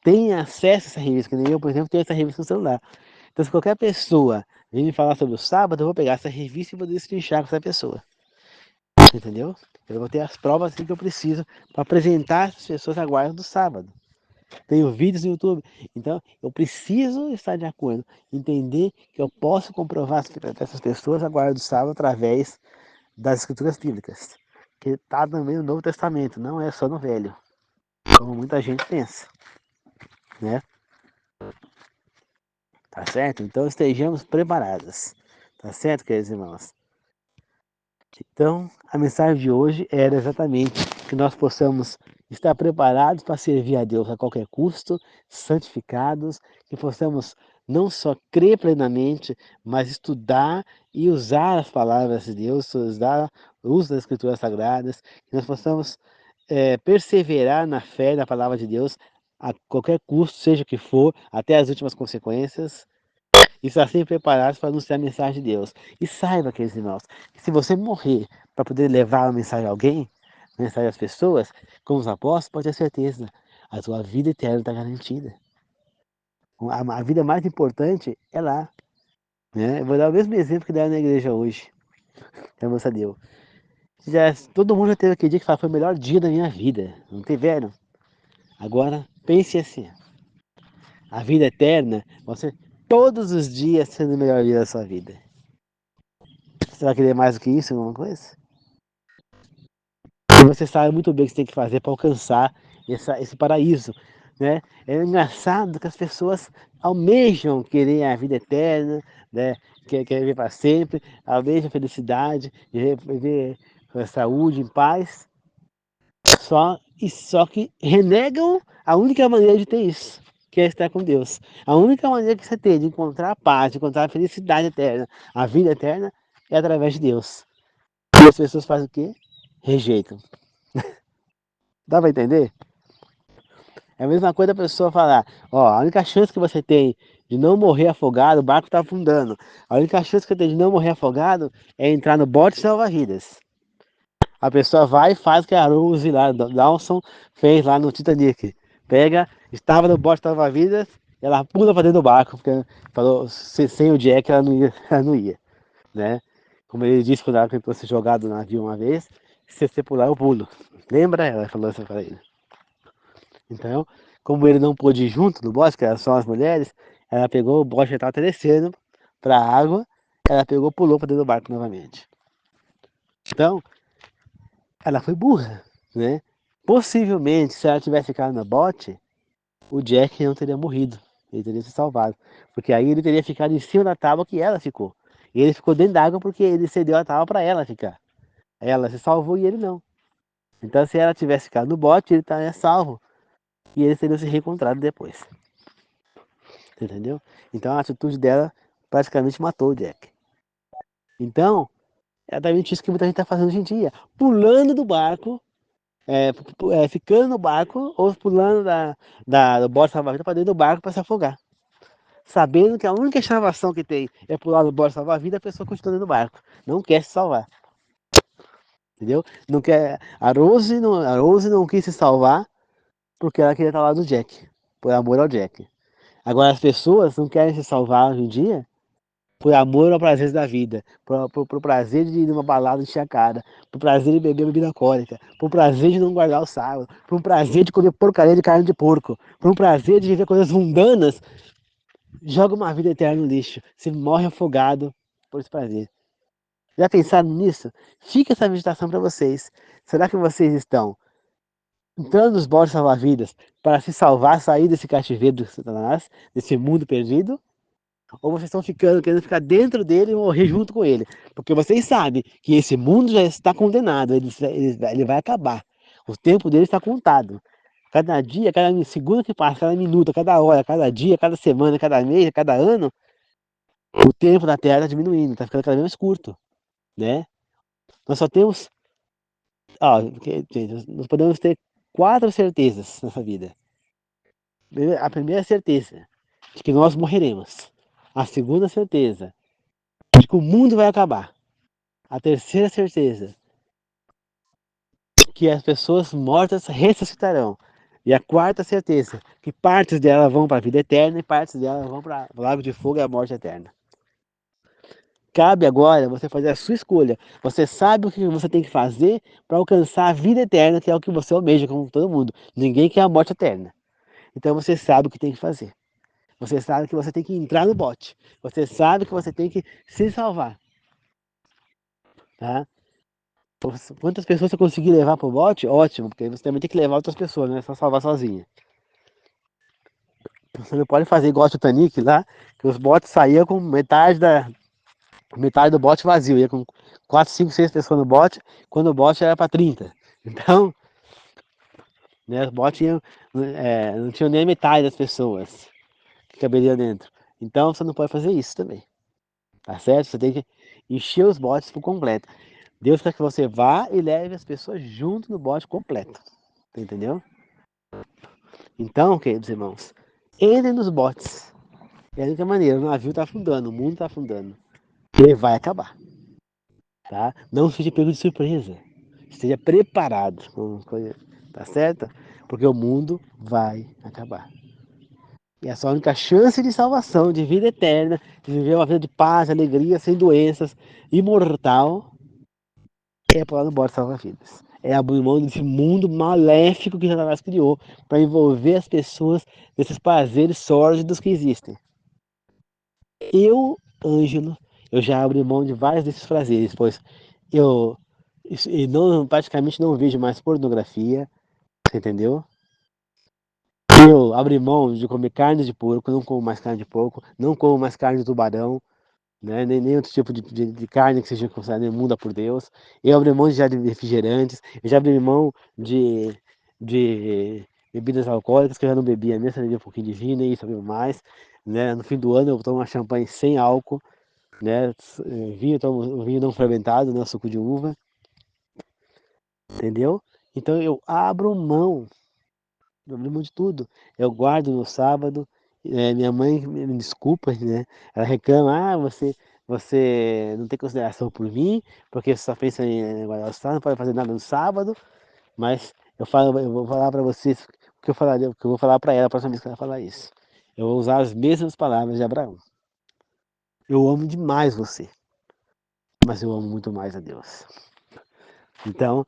Tenha acesso a essa revista, que nem eu, por exemplo, tenho essa revista no celular. Então, se qualquer pessoa vir me falar sobre o sábado, eu vou pegar essa revista e vou destrinchar com essa pessoa. Entendeu? Eu vou ter as provas que eu preciso para apresentar as pessoas à guarda do sábado. Tenho vídeos no YouTube. Então, eu preciso estar de acordo, entender que eu posso comprovar essas pessoas a guarda do sábado através das escrituras bíblicas. Que está também no Novo Testamento, não é só no Velho, como muita gente pensa, né? Tá certo? Então estejamos preparados. Tá certo, queridos irmãos? Então, a mensagem de hoje era exatamente que nós possamos estar preparados para servir a Deus a qualquer custo, santificados, que possamos não só crer plenamente, mas estudar e usar as palavras de Deus, usar o uso das Escrituras Sagradas, que nós possamos perseverar na fé na palavra de Deus a qualquer custo, seja o que for, até as últimas consequências, e estar sempre preparados para anunciar a mensagem de Deus. E saiba, queridos irmãos, que se você morrer para poder levar a mensagem a alguém, a mensagem às pessoas, como os apóstolos, pode ter certeza, a sua vida eterna está garantida. A vida mais importante é lá. Né? Eu vou dar o mesmo exemplo que deram na igreja hoje, que a moça deu. Todo mundo já teve aquele dia que fala, foi o melhor dia da minha vida. Não tiveram? Agora, pense assim, a vida eterna, você todos os dias sendo o melhor dia da sua vida. Você vai querer mais do que isso, alguma coisa? E você sabe muito bem o que você tem que fazer para alcançar esse paraíso, né? É engraçado que as pessoas almejam querer a vida eterna, né? Quer viver para sempre, almejam felicidade, viver com saúde, em paz, só que renegam a única maneira de ter isso, que é estar com Deus. A única maneira que você tem de encontrar a paz, de encontrar a felicidade eterna, a vida eterna, é através de Deus. E as pessoas fazem o quê? Rejeitam. Dá para entender? É a mesma coisa a pessoa falar, ó, a única chance que você tem de não morrer afogado, o barco está afundando. A única chance que você tem de não morrer afogado é entrar no bote salva-vidas. A pessoa vai e faz o que a Rose lá, Dawson, fez lá no Titanic. Pega, estava no bote salva-vidas, ela pula para dentro do barco, porque falou, sem o Jack ela não ia, ela não ia, né? Como ele disse quando ela tentou ser jogado no navio uma vez, se você pular eu pulo. Lembra? Ela falou isso para ele. Então, como ele não pôde ir junto no bote, que eram só as mulheres, ela pegou o bote que estava descendo para a água, ela pegou e pulou para dentro do barco novamente. Então, ela foi burra, né? Possivelmente, se ela tivesse ficado no bote, o Jack não teria morrido, ele teria se salvado, porque aí ele teria ficado em cima da tábua que ela ficou. E ele ficou dentro d'água porque ele cedeu a tábua para ela ficar. Ela se salvou e ele não. Então, se ela tivesse ficado no bote, ele estaria salvo. E eles teriam se reencontrado depois. Entendeu? Então a atitude dela praticamente matou o Jack. Então, é exatamente isso que muita gente está fazendo hoje em dia. Pulando do barco, ficando no barco, ou pulando do bote salva-vidas para dentro do barco para se afogar. Sabendo que a única salvação que tem é pular no bote salva-vidas, a pessoa continua dentro do barco. Não quer se salvar. Entendeu? Não quer, a Rose não quis se salvar porque ela queria estar lá do Jack. Por amor ao Jack. Agora as pessoas não querem se salvar hoje em dia por amor ao prazer da vida, por prazer de ir numa balada encher a cara, por prazer de beber bebida alcoólica, por prazer de não guardar o sábado, por prazer de comer porcaria de carne de porco, por um prazer de viver coisas mundanas, joga uma vida eterna no lixo, se morre afogado por esse prazer. Já pensaram nisso? Fica essa meditação para vocês. Será que vocês estão entrando nos botes salva-vidas para se salvar, sair desse cativeiro do Satanás, desse mundo perdido, ou vocês estão querendo ficar dentro dele e morrer junto com ele? Porque vocês sabem que esse mundo já está condenado, ele vai acabar. O tempo dele está contado. Cada dia, cada segundo que passa, cada minuto, cada hora, cada dia, cada semana, cada mês, cada ano, o tempo da Terra está diminuindo, está ficando cada vez mais curto, né? Nós só temos, nós podemos ter 4 certezas nessa vida. A primeira certeza de que nós morreremos. A segunda certeza de que o mundo vai acabar. A terceira certeza que as pessoas mortas ressuscitarão. E a quarta certeza que partes dela vão para a vida eterna e partes dela vão para o lago de fogo e a morte eterna. Cabe agora você fazer a sua escolha. Você sabe o que você tem que fazer para alcançar a vida eterna, que é o que você almeja, como todo mundo. Ninguém quer a morte eterna. Então você sabe o que tem que fazer. Você sabe que você tem que entrar no bote. Você sabe que você tem que se salvar. Tá? Quantas pessoas você conseguir levar pro bote, ótimo, porque você também tem que levar outras pessoas, não é só salvar sozinha. Você não pode fazer igual o Titanic lá, que os botes saíam com metade do bote vazio, ia com 4, 5, 6 pessoas no bote, quando o bote era para 30. Então, né, os botes não tinham nem a metade das pessoas que caberiam dentro. Então você não pode fazer isso também. Tá certo? Você tem que encher os botes por completo. Deus quer que você vá e leve as pessoas junto no bote completo. Entendeu? Então, queridos irmãos, entre nos botes. É a única maneira. O navio está afundando, o mundo está afundando. Ele vai acabar. Tá? Não seja pego de surpresa. Esteja preparado. Tá certo? Porque o mundo vai acabar. E a sua única chance de salvação, de vida eterna, de viver uma vida de paz, alegria, sem doenças, imortal, é pular no bote salva-vidas. É abrir mão desse mundo maléfico que Satanás criou para envolver as pessoas nesses prazeres sórdidos que existem. Eu, Ângelo, eu já abri mão de vários desses prazeres, pois eu praticamente não vejo mais pornografia, entendeu? Eu abri mão de comer carne de porco, não como mais carne de porco, não como mais carne de tubarão, né? Nem outro tipo de carne que seja considerada imunda por Deus. Eu abri mão de refrigerantes, eu já abri mão de bebidas alcoólicas, que eu já não bebia mesmo, eu bebia um pouquinho de vinho, nem isso eu bebo mais. Né? No fim do ano eu tomo uma champanhe sem álcool, né? Vinho, eu tomo vinho não fermentado, né? Suco de uva, entendeu? Então eu abro mão de tudo. Eu guardo no sábado. Minha mãe me desculpa, né? Ela reclama, você não tem consideração por mim, porque você só pensa em guardar o sábado, não pode fazer nada no sábado. Mas eu vou falar para vocês o que eu vou falar para ela a próxima vez que ela falar isso. Eu vou usar as mesmas palavras de Abraão. Eu amo demais você, mas eu amo muito mais a Deus. Então,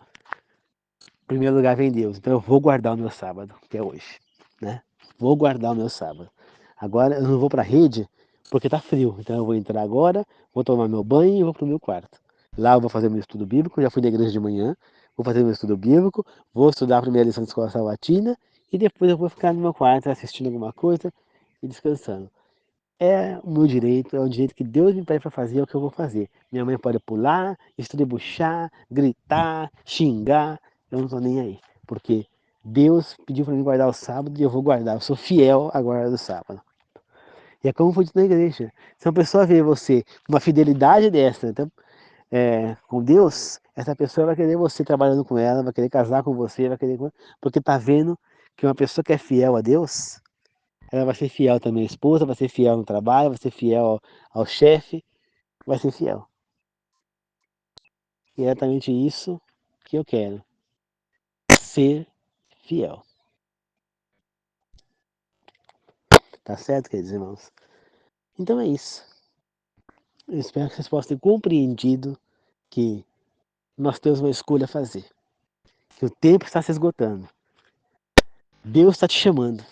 em primeiro lugar vem Deus. Então eu vou guardar o meu sábado, que é hoje, né? Vou guardar o meu sábado. Agora eu não vou para a rede porque tá frio. Então eu vou entrar agora, vou tomar meu banho e vou pro meu quarto. Lá eu vou fazer meu estudo bíblico, já fui na igreja de manhã, vou fazer meu estudo bíblico, vou estudar a primeira lição da escola sabatina e depois eu vou ficar no meu quarto assistindo alguma coisa e descansando. É o meu direito, é o direito que Deus me pede para fazer, é o que eu vou fazer. Minha mãe pode pular, estrebuchar, gritar, xingar, eu não tô nem aí. Porque Deus pediu para mim guardar o sábado e eu vou guardar. Eu sou fiel a guardar o sábado. E é como foi dito na igreja. Se uma pessoa vê você com uma fidelidade dessa, então, com Deus, essa pessoa vai querer você trabalhando com ela, vai querer casar com você, vai querer. Porque tá vendo que uma pessoa que é fiel a Deus, ela vai ser fiel também à esposa, vai ser fiel no trabalho, vai ser fiel ao chefe, vai ser fiel. E é exatamente isso que eu quero. Ser fiel. Tá certo, queridos irmãos? Então é isso. Eu espero que vocês possam ter compreendido que nós temos uma escolha a fazer. Que o tempo está se esgotando. Deus está te chamando.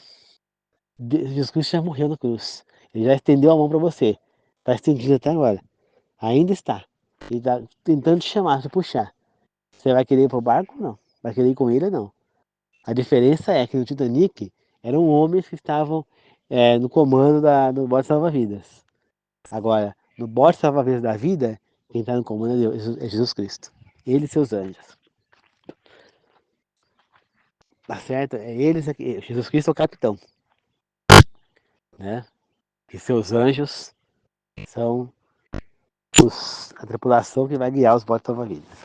Jesus Cristo já morreu na cruz. Ele já estendeu a mão para você. Está estendido até agora. Ainda está. Ele está tentando te chamar, te puxar. Você vai querer ir pro barco? Não. Vai querer ir com ele? Não. A diferença é que no Titanic eram homens que estavam no comando do bote salva-vidas. Agora, no bote salva-vidas da vida, quem está no comando é Jesus Cristo. Ele e seus anjos. Tá certo? É eles aqui. Jesus Cristo é o capitão. Né? E seus anjos são a tripulação que vai guiar os botes salva-vidas.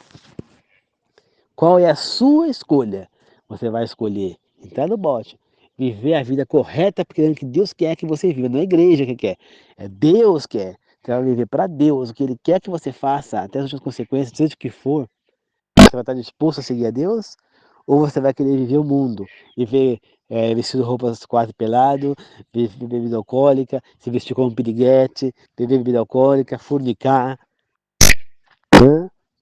Qual é a sua escolha? Você vai escolher entrar no bote, viver a vida correta, porque é o que Deus quer que você viva, não é a igreja que quer, é Deus que quer. Você vai viver para Deus, o que Ele quer que você faça, até as últimas consequências, seja o que for. Você vai estar disposto a seguir a Deus? Ou você vai querer viver o mundo, viver vestido roupas quase pelado, beber bebida alcoólica, se vestir como um piriguete, beber bebida alcoólica, fornicar?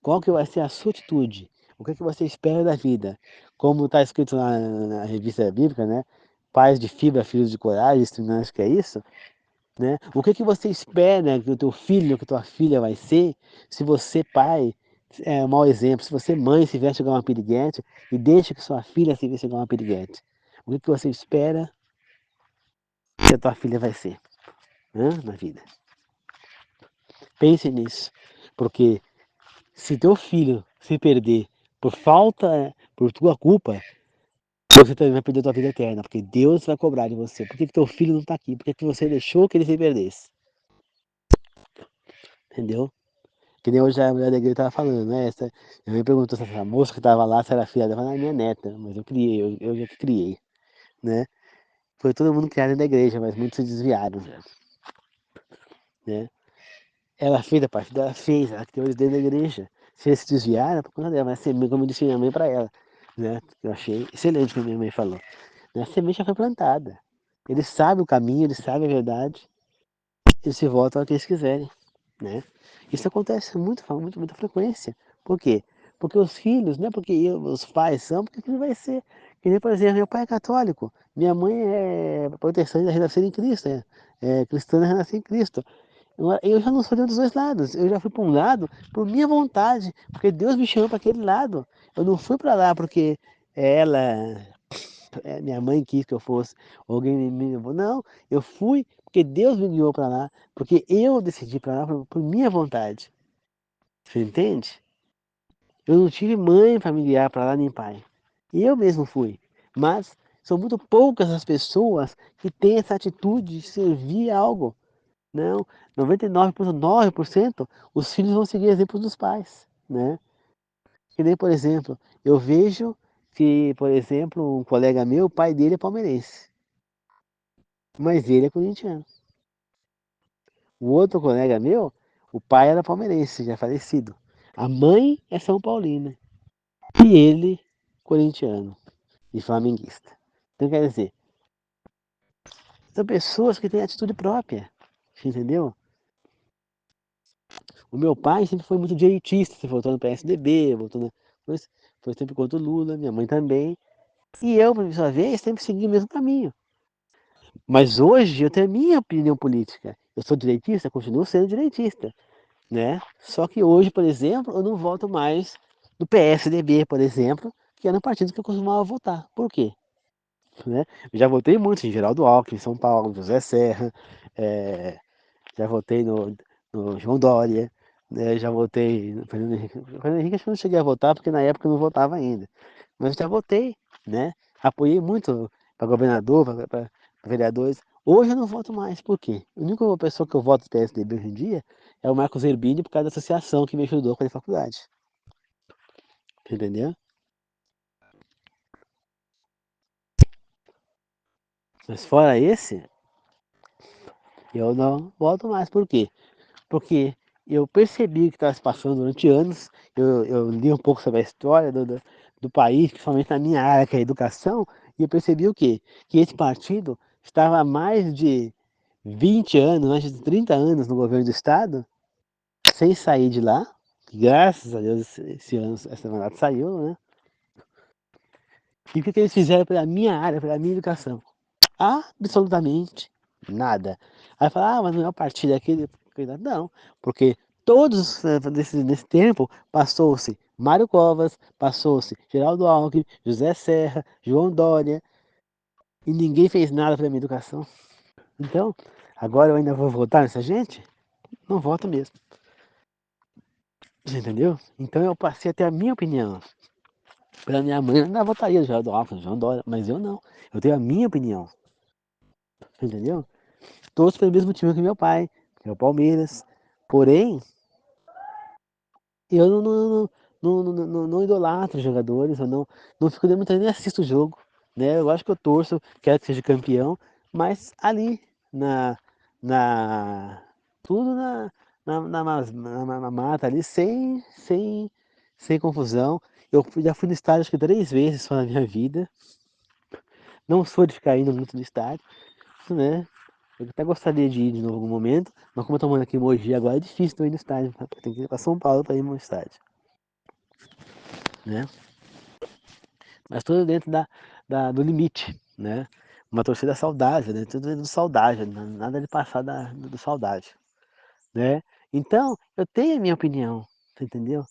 Qual que vai ser a sua atitude? O que, que você espera da vida? Como está escrito na revista bíblica, né? Pais de fibra, filhos de coragem, acho que é isso, né? O que, que você espera que o teu filho, que a tua filha vai ser, se você, pai, é um mau exemplo, se você, mãe, se veste igual uma piriguete e deixa que sua filha se veste igual uma piriguete? O que, que você espera que a tua filha vai ser, né? Na vida? Pense nisso, porque se teu filho se perder por tua culpa, você também vai perder tua vida eterna, porque Deus vai cobrar de você. Por que, que teu filho não está aqui? Por que, que você deixou que ele se perdesse? Entendeu? Que nem hoje a mulher da igreja estava falando, né? Minha mãe perguntou se essa moça que estava lá, se era filha dela. Não, é minha neta, mas eu criei, eu já que criei, né? Foi todo mundo criado dentro da igreja, mas muitos se desviaram, né? Ela fez a parte dela, fez, ela criou eles dentro da igreja. Se eles se desviaram, é por conta dela, mas como eu disse minha mãe para ela, né? Eu achei excelente o que minha mãe falou. A semente já foi plantada. Eles sabem o caminho, eles sabem a verdade, eles se voltam ao que eles quiserem, né? Isso acontece com muita frequência. Por quê? Porque os filhos, não é porque os pais são, porque o filho vai ser. Que nem, por exemplo, meu pai é católico, minha mãe é protestante, renascer em Cristo, é cristã, renascer em Cristo. Eu já não sou de um dos dois lados, eu já fui para um lado por minha vontade, porque Deus me chamou para aquele lado. Eu não fui para lá porque ela minha mãe quis que eu fosse, ou alguém me levou. Não, eu fui porque Deus me guiou para lá, porque eu decidi para lá por minha vontade. Você entende? Eu não tive mãe familiar para lá nem pai. E eu mesmo fui. Mas são muito poucas as pessoas que têm essa atitude de servir a algo. Não, 99,9% os filhos vão seguir exemplos dos pais, né? Que nem, por exemplo, eu vejo que, por exemplo, um colega meu, o pai dele é palmeirense. Mas ele é corintiano. O outro colega meu, o pai era palmeirense, já falecido. A mãe é São Paulina. E ele, corintiano e flamenguista. Então, quer dizer, são pessoas que têm atitude própria. Entendeu? O meu pai sempre foi muito direitista, se votou no PSDB, foi sempre contra o Lula, minha mãe também. E eu, por sua vez, sempre segui o mesmo caminho. Mas hoje eu tenho a minha opinião política. Eu sou direitista, continuo sendo direitista. Né? Só que hoje, por exemplo, eu não voto mais no PSDB, por exemplo, que era um partido que eu costumava votar. Por quê? Né? Eu já votei muito em Geraldo Alckmin, em São Paulo, José Serra, é, já votei no João Dória, né? Já votei no Fernando Henrique. O Fernando Henrique acho que eu não cheguei a votar porque na época eu não votava ainda. Mas eu já votei, né? Apoiei muito para governador, para vereadores. Hoje eu não voto mais, por quê? A única pessoa que eu voto do PSDB hoje em dia é o Marcos Zerbini por causa da associação que me ajudou com a faculdade. Entendeu? Mas fora esse, eu não voto mais. Por quê? Porque eu percebi o que estava se passando durante anos, eu li um pouco sobre a história do país, principalmente na minha área, que é a educação, e eu percebi o quê? Que esse partido estava há mais de 20 anos, mais de 30 anos no governo do estado, sem sair de lá. Graças a Deus esse ano, essa mandato saiu, né? E o que eles fizeram pela minha área, pela minha educação? Absolutamente nada. Aí fala, mas não é o partido aquele. Não, porque todos nesse tempo passou-se Mário Covas, passou-se Geraldo Alckmin, José Serra, João Dória, e ninguém fez nada pela minha educação. Então, agora eu ainda vou votar nessa gente? Não voto mesmo. Você entendeu? Então eu passei a ter a minha opinião. Pela minha mãe, eu ainda votaria no Geraldo Alckmin, João Dória, mas eu não. Eu tenho a minha opinião. Entendeu? Todos pelo mesmo time que meu pai, que é o Palmeiras. Porém, eu não idolatro os jogadores, eu não fico nem assisto o jogo, né? Eu acho que eu torço, quero que seja campeão, mas ali, na, na tudo na mata ali, sem confusão. Eu já fui no estádio acho que 3 vezes só na minha vida, não sou de ficar indo muito no estádio, né? Eu até gostaria de ir de novo em algum momento, mas como eu tô morando aqui em Mogi agora, é difícil eu ir no estádio, tá? Tem que ir para São Paulo para ir no estádio, né? Mas tudo dentro do limite, né? Uma torcida saudável, né? Tudo dentro do saudável, nada de passar do saudável, né? Então, eu tenho a minha opinião, você entendeu?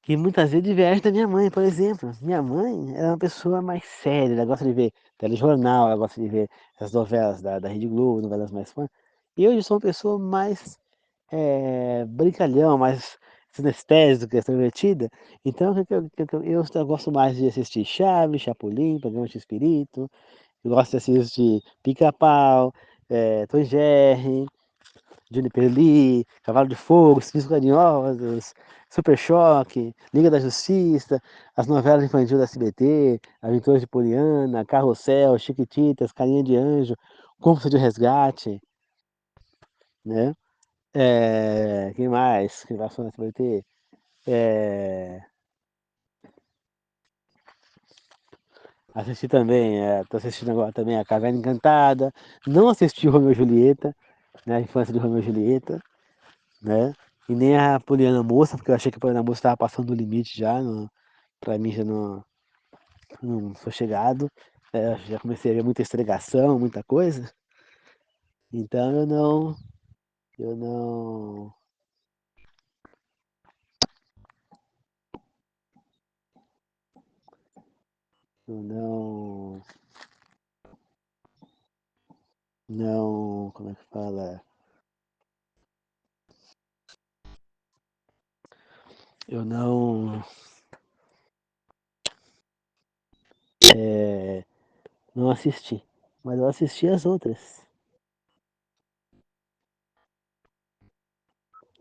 Que muitas vezes diverge da minha mãe, por exemplo. Minha mãe é uma pessoa mais séria, ela gosta de ver telejornal, ela gosta de ver as novelas da Rede Globo, novelas mais fãs. E eu já sou uma pessoa mais brincalhão, mais sinestésico, extrovertida. Então, eu gosto mais de assistir Chaves, Chapolin, Programa de Espírito. Eu gosto de assistir Pica-Pau, Tom e Jerry, Juniper Lee, Cavalo de Fogo, Cinco Carinhosos, Super Choque, Liga da Justiça, as novelas infantis da SBT, Aventuras de Poliana, Carrossel, Chiquititas, Carinha de Anjo, Cúmplice de Resgate, né? Quem mais? Quem passou na SBT? É, assisti também, tô assistindo agora também a Caverna Encantada. Não assisti o Romeu e Julieta, né? A infância de Romeu e Julieta, né? E nem a Poliana Moça, porque eu achei que a Poliana Moça estava passando do limite já. Pra mim já não sou chegado. Já comecei a ver muita estregação, muita coisa. Então eu não, eu não, como é que fala? Eu é, não assisti. Mas eu assisti as outras,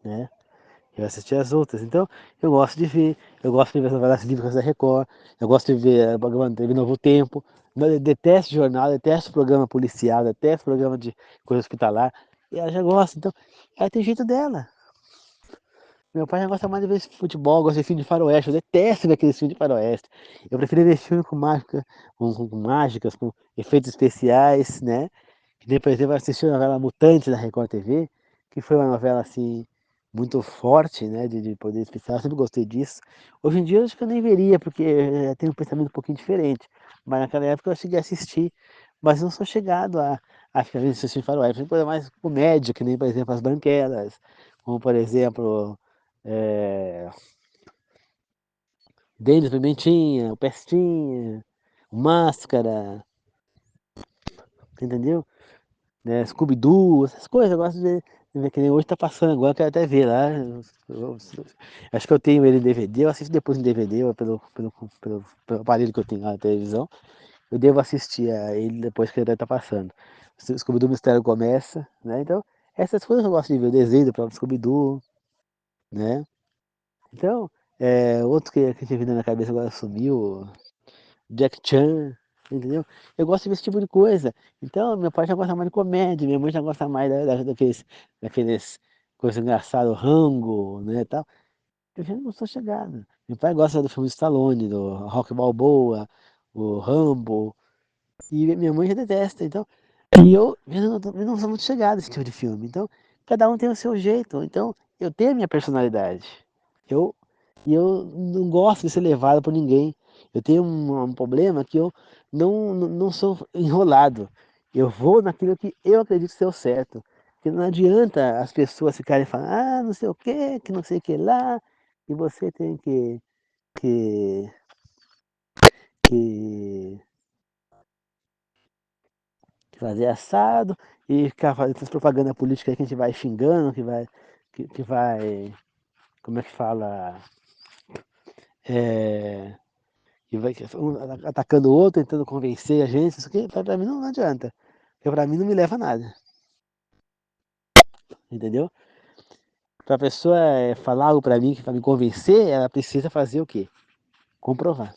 né? Eu assisti as outras. Então, eu gosto de ver as novelas bíblicas da Record, eu gosto de ver a programa de Novo Tempo. Eu detesto jornal, detesto programa policial, detesto programa de coisa hospitalar. E ela já gosta, então, ela tem jeito dela. Meu pai já gosta mais de ver futebol, gosta de filme de faroeste. Eu detesto ver aqueles filmes de faroeste. Eu prefiro ver filme com mágica, com mágicas, com efeitos especiais, né? Que nem, por exemplo, eu assisti a novela Mutante da Record TV, que foi uma novela assim muito forte, né? De poder especial. Eu sempre gostei disso. Hoje em dia eu acho que eu nem veria, porque tem um pensamento um pouquinho diferente. Mas naquela época eu cheguei a assistir, mas não sou chegado a ficar vendo esses filmes de faroeste. Tem coisa mais comédia, que nem, por exemplo, As Branquelas, como por exemplo. É, Denis Pimentinha, o Pestinha, o Máscara, entendeu? Né, Scooby-Doo, essas coisas, eu gosto de ver que nem hoje tá passando agora, eu quero até ver lá. Acho que eu tenho ele em DVD, eu assisto depois em DVD, ou pelo aparelho que eu tenho lá na televisão. Eu devo assistir a ele depois que ele deve estar passando. O Scooby-Doo Mistério começa, né? Então, essas coisas eu gosto de ver, o desenho do próprio Scooby-Doo, né? Então, outro que tinha vindo na cabeça agora sumiu, Jack Chan, entendeu? Eu gosto desse tipo de coisa. Então, meu pai já gosta mais de comédia, minha mãe já gosta mais daqueles coisas engraçadas, Rango, né, tal. Eu já não sou chegado. Meu pai gosta do filme de Stallone, do Rock Balboa, o Rambo, e minha mãe já detesta. Então, e eu não sou muito chegado nesse tipo de filme. Então, cada um tem o seu jeito. Então, eu tenho a minha personalidade. Eu, e eu não gosto de ser levado por ninguém. Eu tenho um problema que eu não sou enrolado. Eu vou naquilo que eu acredito ser o certo. Porque não adianta as pessoas ficarem falando, não sei o que não sei o que lá, e você tem que, que fazer assado, e ficar fazendo essas propagandas políticas aí que a gente vai xingando, que vai, como é que fala, é, que vai um atacando o outro, tentando convencer a gente, isso aqui, pra mim não adianta. Porque pra mim não me leva a nada, entendeu? Pra pessoa falar algo pra mim, que pra me convencer, ela precisa fazer o quê? Comprovar.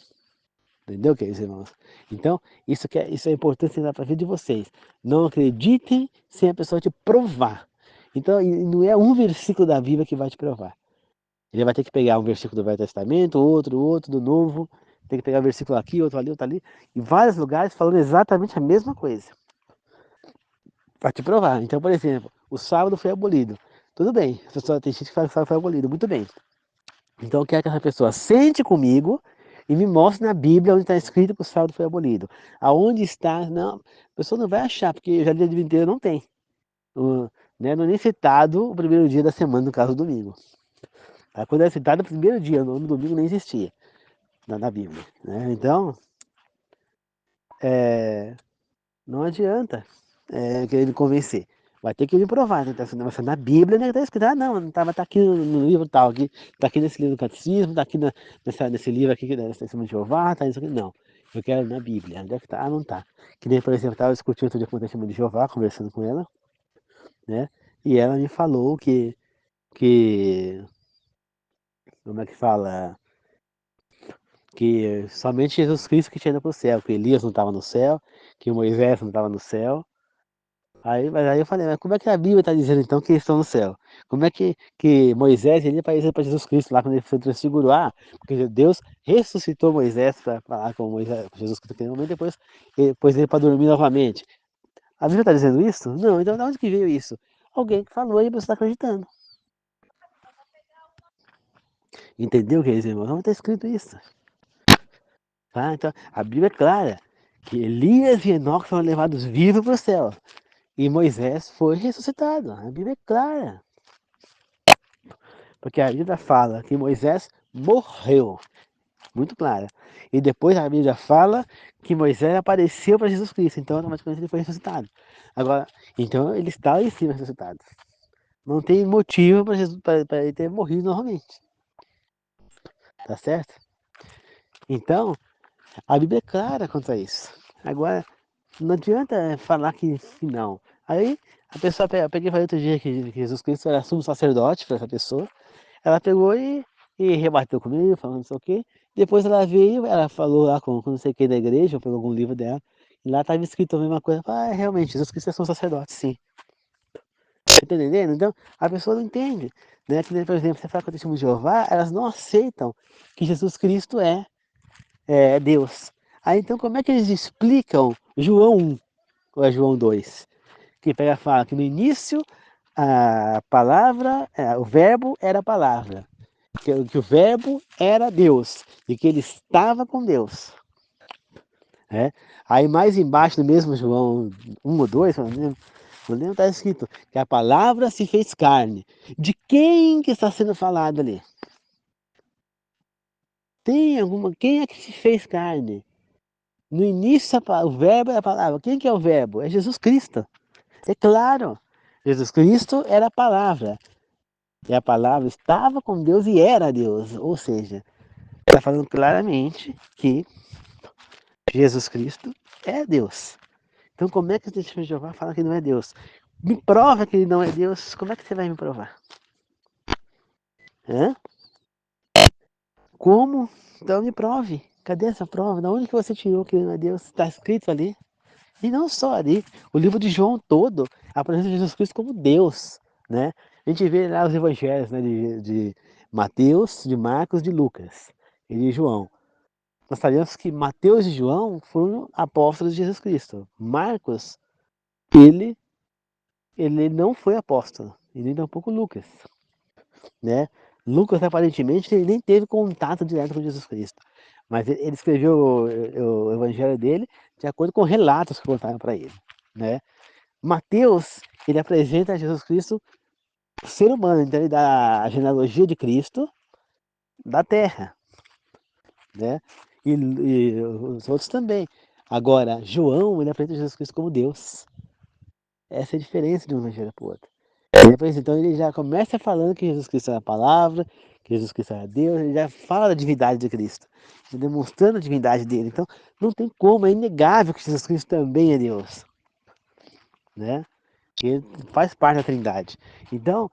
Entendeu, queridos irmãos? Então, isso é importante ensinar para a vida de vocês. Não acreditem sem a pessoa te provar. Então, e não é um versículo da Bíblia que vai te provar. Ele vai ter que pegar um versículo do Velho Testamento, outro do Novo, tem que pegar um versículo aqui, outro ali, em vários lugares falando exatamente a mesma coisa, para te provar. Então, por exemplo, o sábado foi abolido. Tudo bem, a pessoa, tem gente que fala que o sábado foi abolido, muito bem. Então eu quero que essa pessoa sente comigo e me mostre na Bíblia onde está escrito que o sábado foi abolido. Aonde está, não, a pessoa não vai achar, porque já dia de inteiro não tem. Né, não é nem citado o primeiro dia da semana, no caso do domingo. Quando é citado o primeiro dia, no domingo nem existia na Bíblia. Né? Então, não adianta querer me convencer. Vai ter que me provar, né? Mas na Bíblia, né, está escrito, não, tá aqui no livro tal, aqui, tá aqui nesse livro do catecismo, tá aqui nesse livro aqui, nesse livro de Jeová, tá isso aqui. Não, eu quero na Bíblia. Onde é que tá? Não tá. Que nem, por exemplo, eu estava discutindo outro dia com o testemunho de Jeová, conversando com ela, né? E ela me falou que como é que fala? Que somente Jesus Cristo que tinha ido para o céu, que Elias não estava no céu, que Moisés não estava no céu. Mas aí eu falei, mas como é que a Bíblia está dizendo então que eles estão no céu? Como é que Moisés ele apareceu para Jesus Cristo lá quando ele foi transfigurado? Porque Deus ressuscitou Moisés para falar com Jesus Cristo naquele momento, depois ele pôs ele para dormir novamente. A Bíblia está dizendo isso? Não, então de onde que veio isso? Alguém que falou e você está acreditando. Entendeu, queridos irmãos? Não está escrito isso. Tá? Então, a Bíblia é clara que Elias e Enoque foram levados vivos para o céu. E Moisés foi ressuscitado. A Bíblia é clara. Porque a Bíblia fala que Moisés morreu. Muito clara. E depois a Bíblia fala que Moisés apareceu para Jesus Cristo. Então, automaticamente ele foi ressuscitado. Agora, então ele está lá em cima ressuscitado. Não tem motivo para ele ter morrido novamente. Tá certo? Então, a Bíblia é clara quanto a isso. Agora, não adianta falar que não. Aí, a pessoa, eu peguei e falei outro dia que Jesus Cristo era sumo sacerdote para essa pessoa. Ela pegou e rebateu comigo, falando não sei o quê. Depois ela veio, ela falou lá com não sei quem da igreja, ou pegou algum livro dela, e lá estava escrito a mesma coisa. Realmente, Jesus Cristo é sumo sacerdote, sim. Tá entendendo? Então, a pessoa não entende. Né? Que, por exemplo, você fala com o testemunho de Jeová, elas não aceitam que Jesus Cristo é Deus. Aí, então, como é que eles explicam João 1 ou é João 2? Que pega e fala que no início a palavra, o verbo era a palavra, que o verbo era Deus e que ele estava com Deus. Né? Aí mais embaixo, no mesmo João 1 ou 2, não lembro, está escrito que a palavra se fez carne. De quem que está sendo falado ali? Quem é que se fez carne? No início, o verbo é a palavra. Quem que é o verbo? É Jesus Cristo. É claro. Jesus Cristo era a palavra. E a palavra estava com Deus e era Deus. Ou seja, está falando claramente que Jesus Cristo é Deus. Então como é que o testemunho de Jeová fala que não é Deus? Me prova que ele não é Deus. Como é que você vai me provar? Hã? Como? Então me prove. Cadê essa prova? Da onde que você tirou que ele não é Deus? Está escrito ali. E não só ali, o livro de João todo apresenta Jesus Cristo como Deus, né? A gente vê lá os evangelhos, né, de Mateus, de Marcos, de Lucas e de João. Nós sabemos que Mateus e João foram apóstolos de Jesus Cristo. Marcos, ele, ele não foi apóstolo, e nem tampouco Lucas, né? Lucas, aparentemente, ele nem teve contato direto com Jesus Cristo. Mas ele escreveu o evangelho dele de acordo com relatos que contaram para ele, né? Mateus, ele apresenta Jesus Cristo, o ser humano, então ele dá a genealogia de Cristo da terra, né? E os outros também. Agora, João, ele apresenta Jesus Cristo como Deus. Essa é a diferença de um evangelho para o outro. Depois, então, ele já começa falando que Jesus Cristo é a palavra, que Jesus Cristo é Deus, ele já fala da divindade de Cristo, demonstrando a divindade dele. Então, não tem como, é inegável que Jesus Cristo também é Deus, né? Que ele faz parte da Trindade. Então,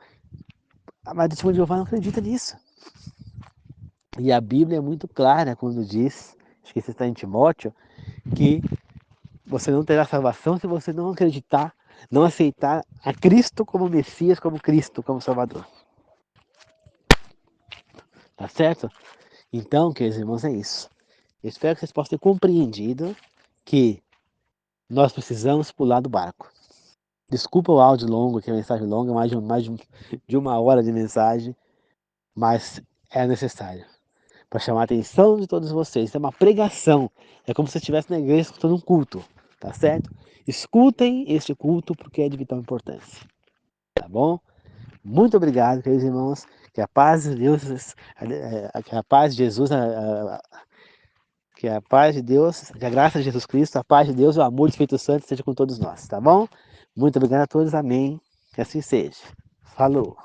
a Madre de Jeová não acredita nisso. E a Bíblia é muito clara quando diz, acho que isso está em Timóteo, que você não terá salvação se você não acreditar, não aceitar a Cristo como Messias, como Cristo, como Salvador. Tá certo? Então, queridos irmãos, é isso. Eu espero que vocês possam ter compreendido que nós precisamos pular do barco. Desculpa o áudio longo, que é a mensagem longa, de uma hora de mensagem, mas é necessário para chamar a atenção de todos vocês. É uma pregação, é como se você estivesse na igreja escutando um culto, tá certo? Escutem este culto porque é de vital importância, tá bom? Muito obrigado, queridos irmãos, que a paz de Deus, que a paz de Jesus, que a paz de Deus, que a graça de Jesus Cristo, a paz de Deus e o amor do Espírito Santo esteja com todos nós, tá bom? Muito obrigado a todos, amém. Que assim seja. Falou.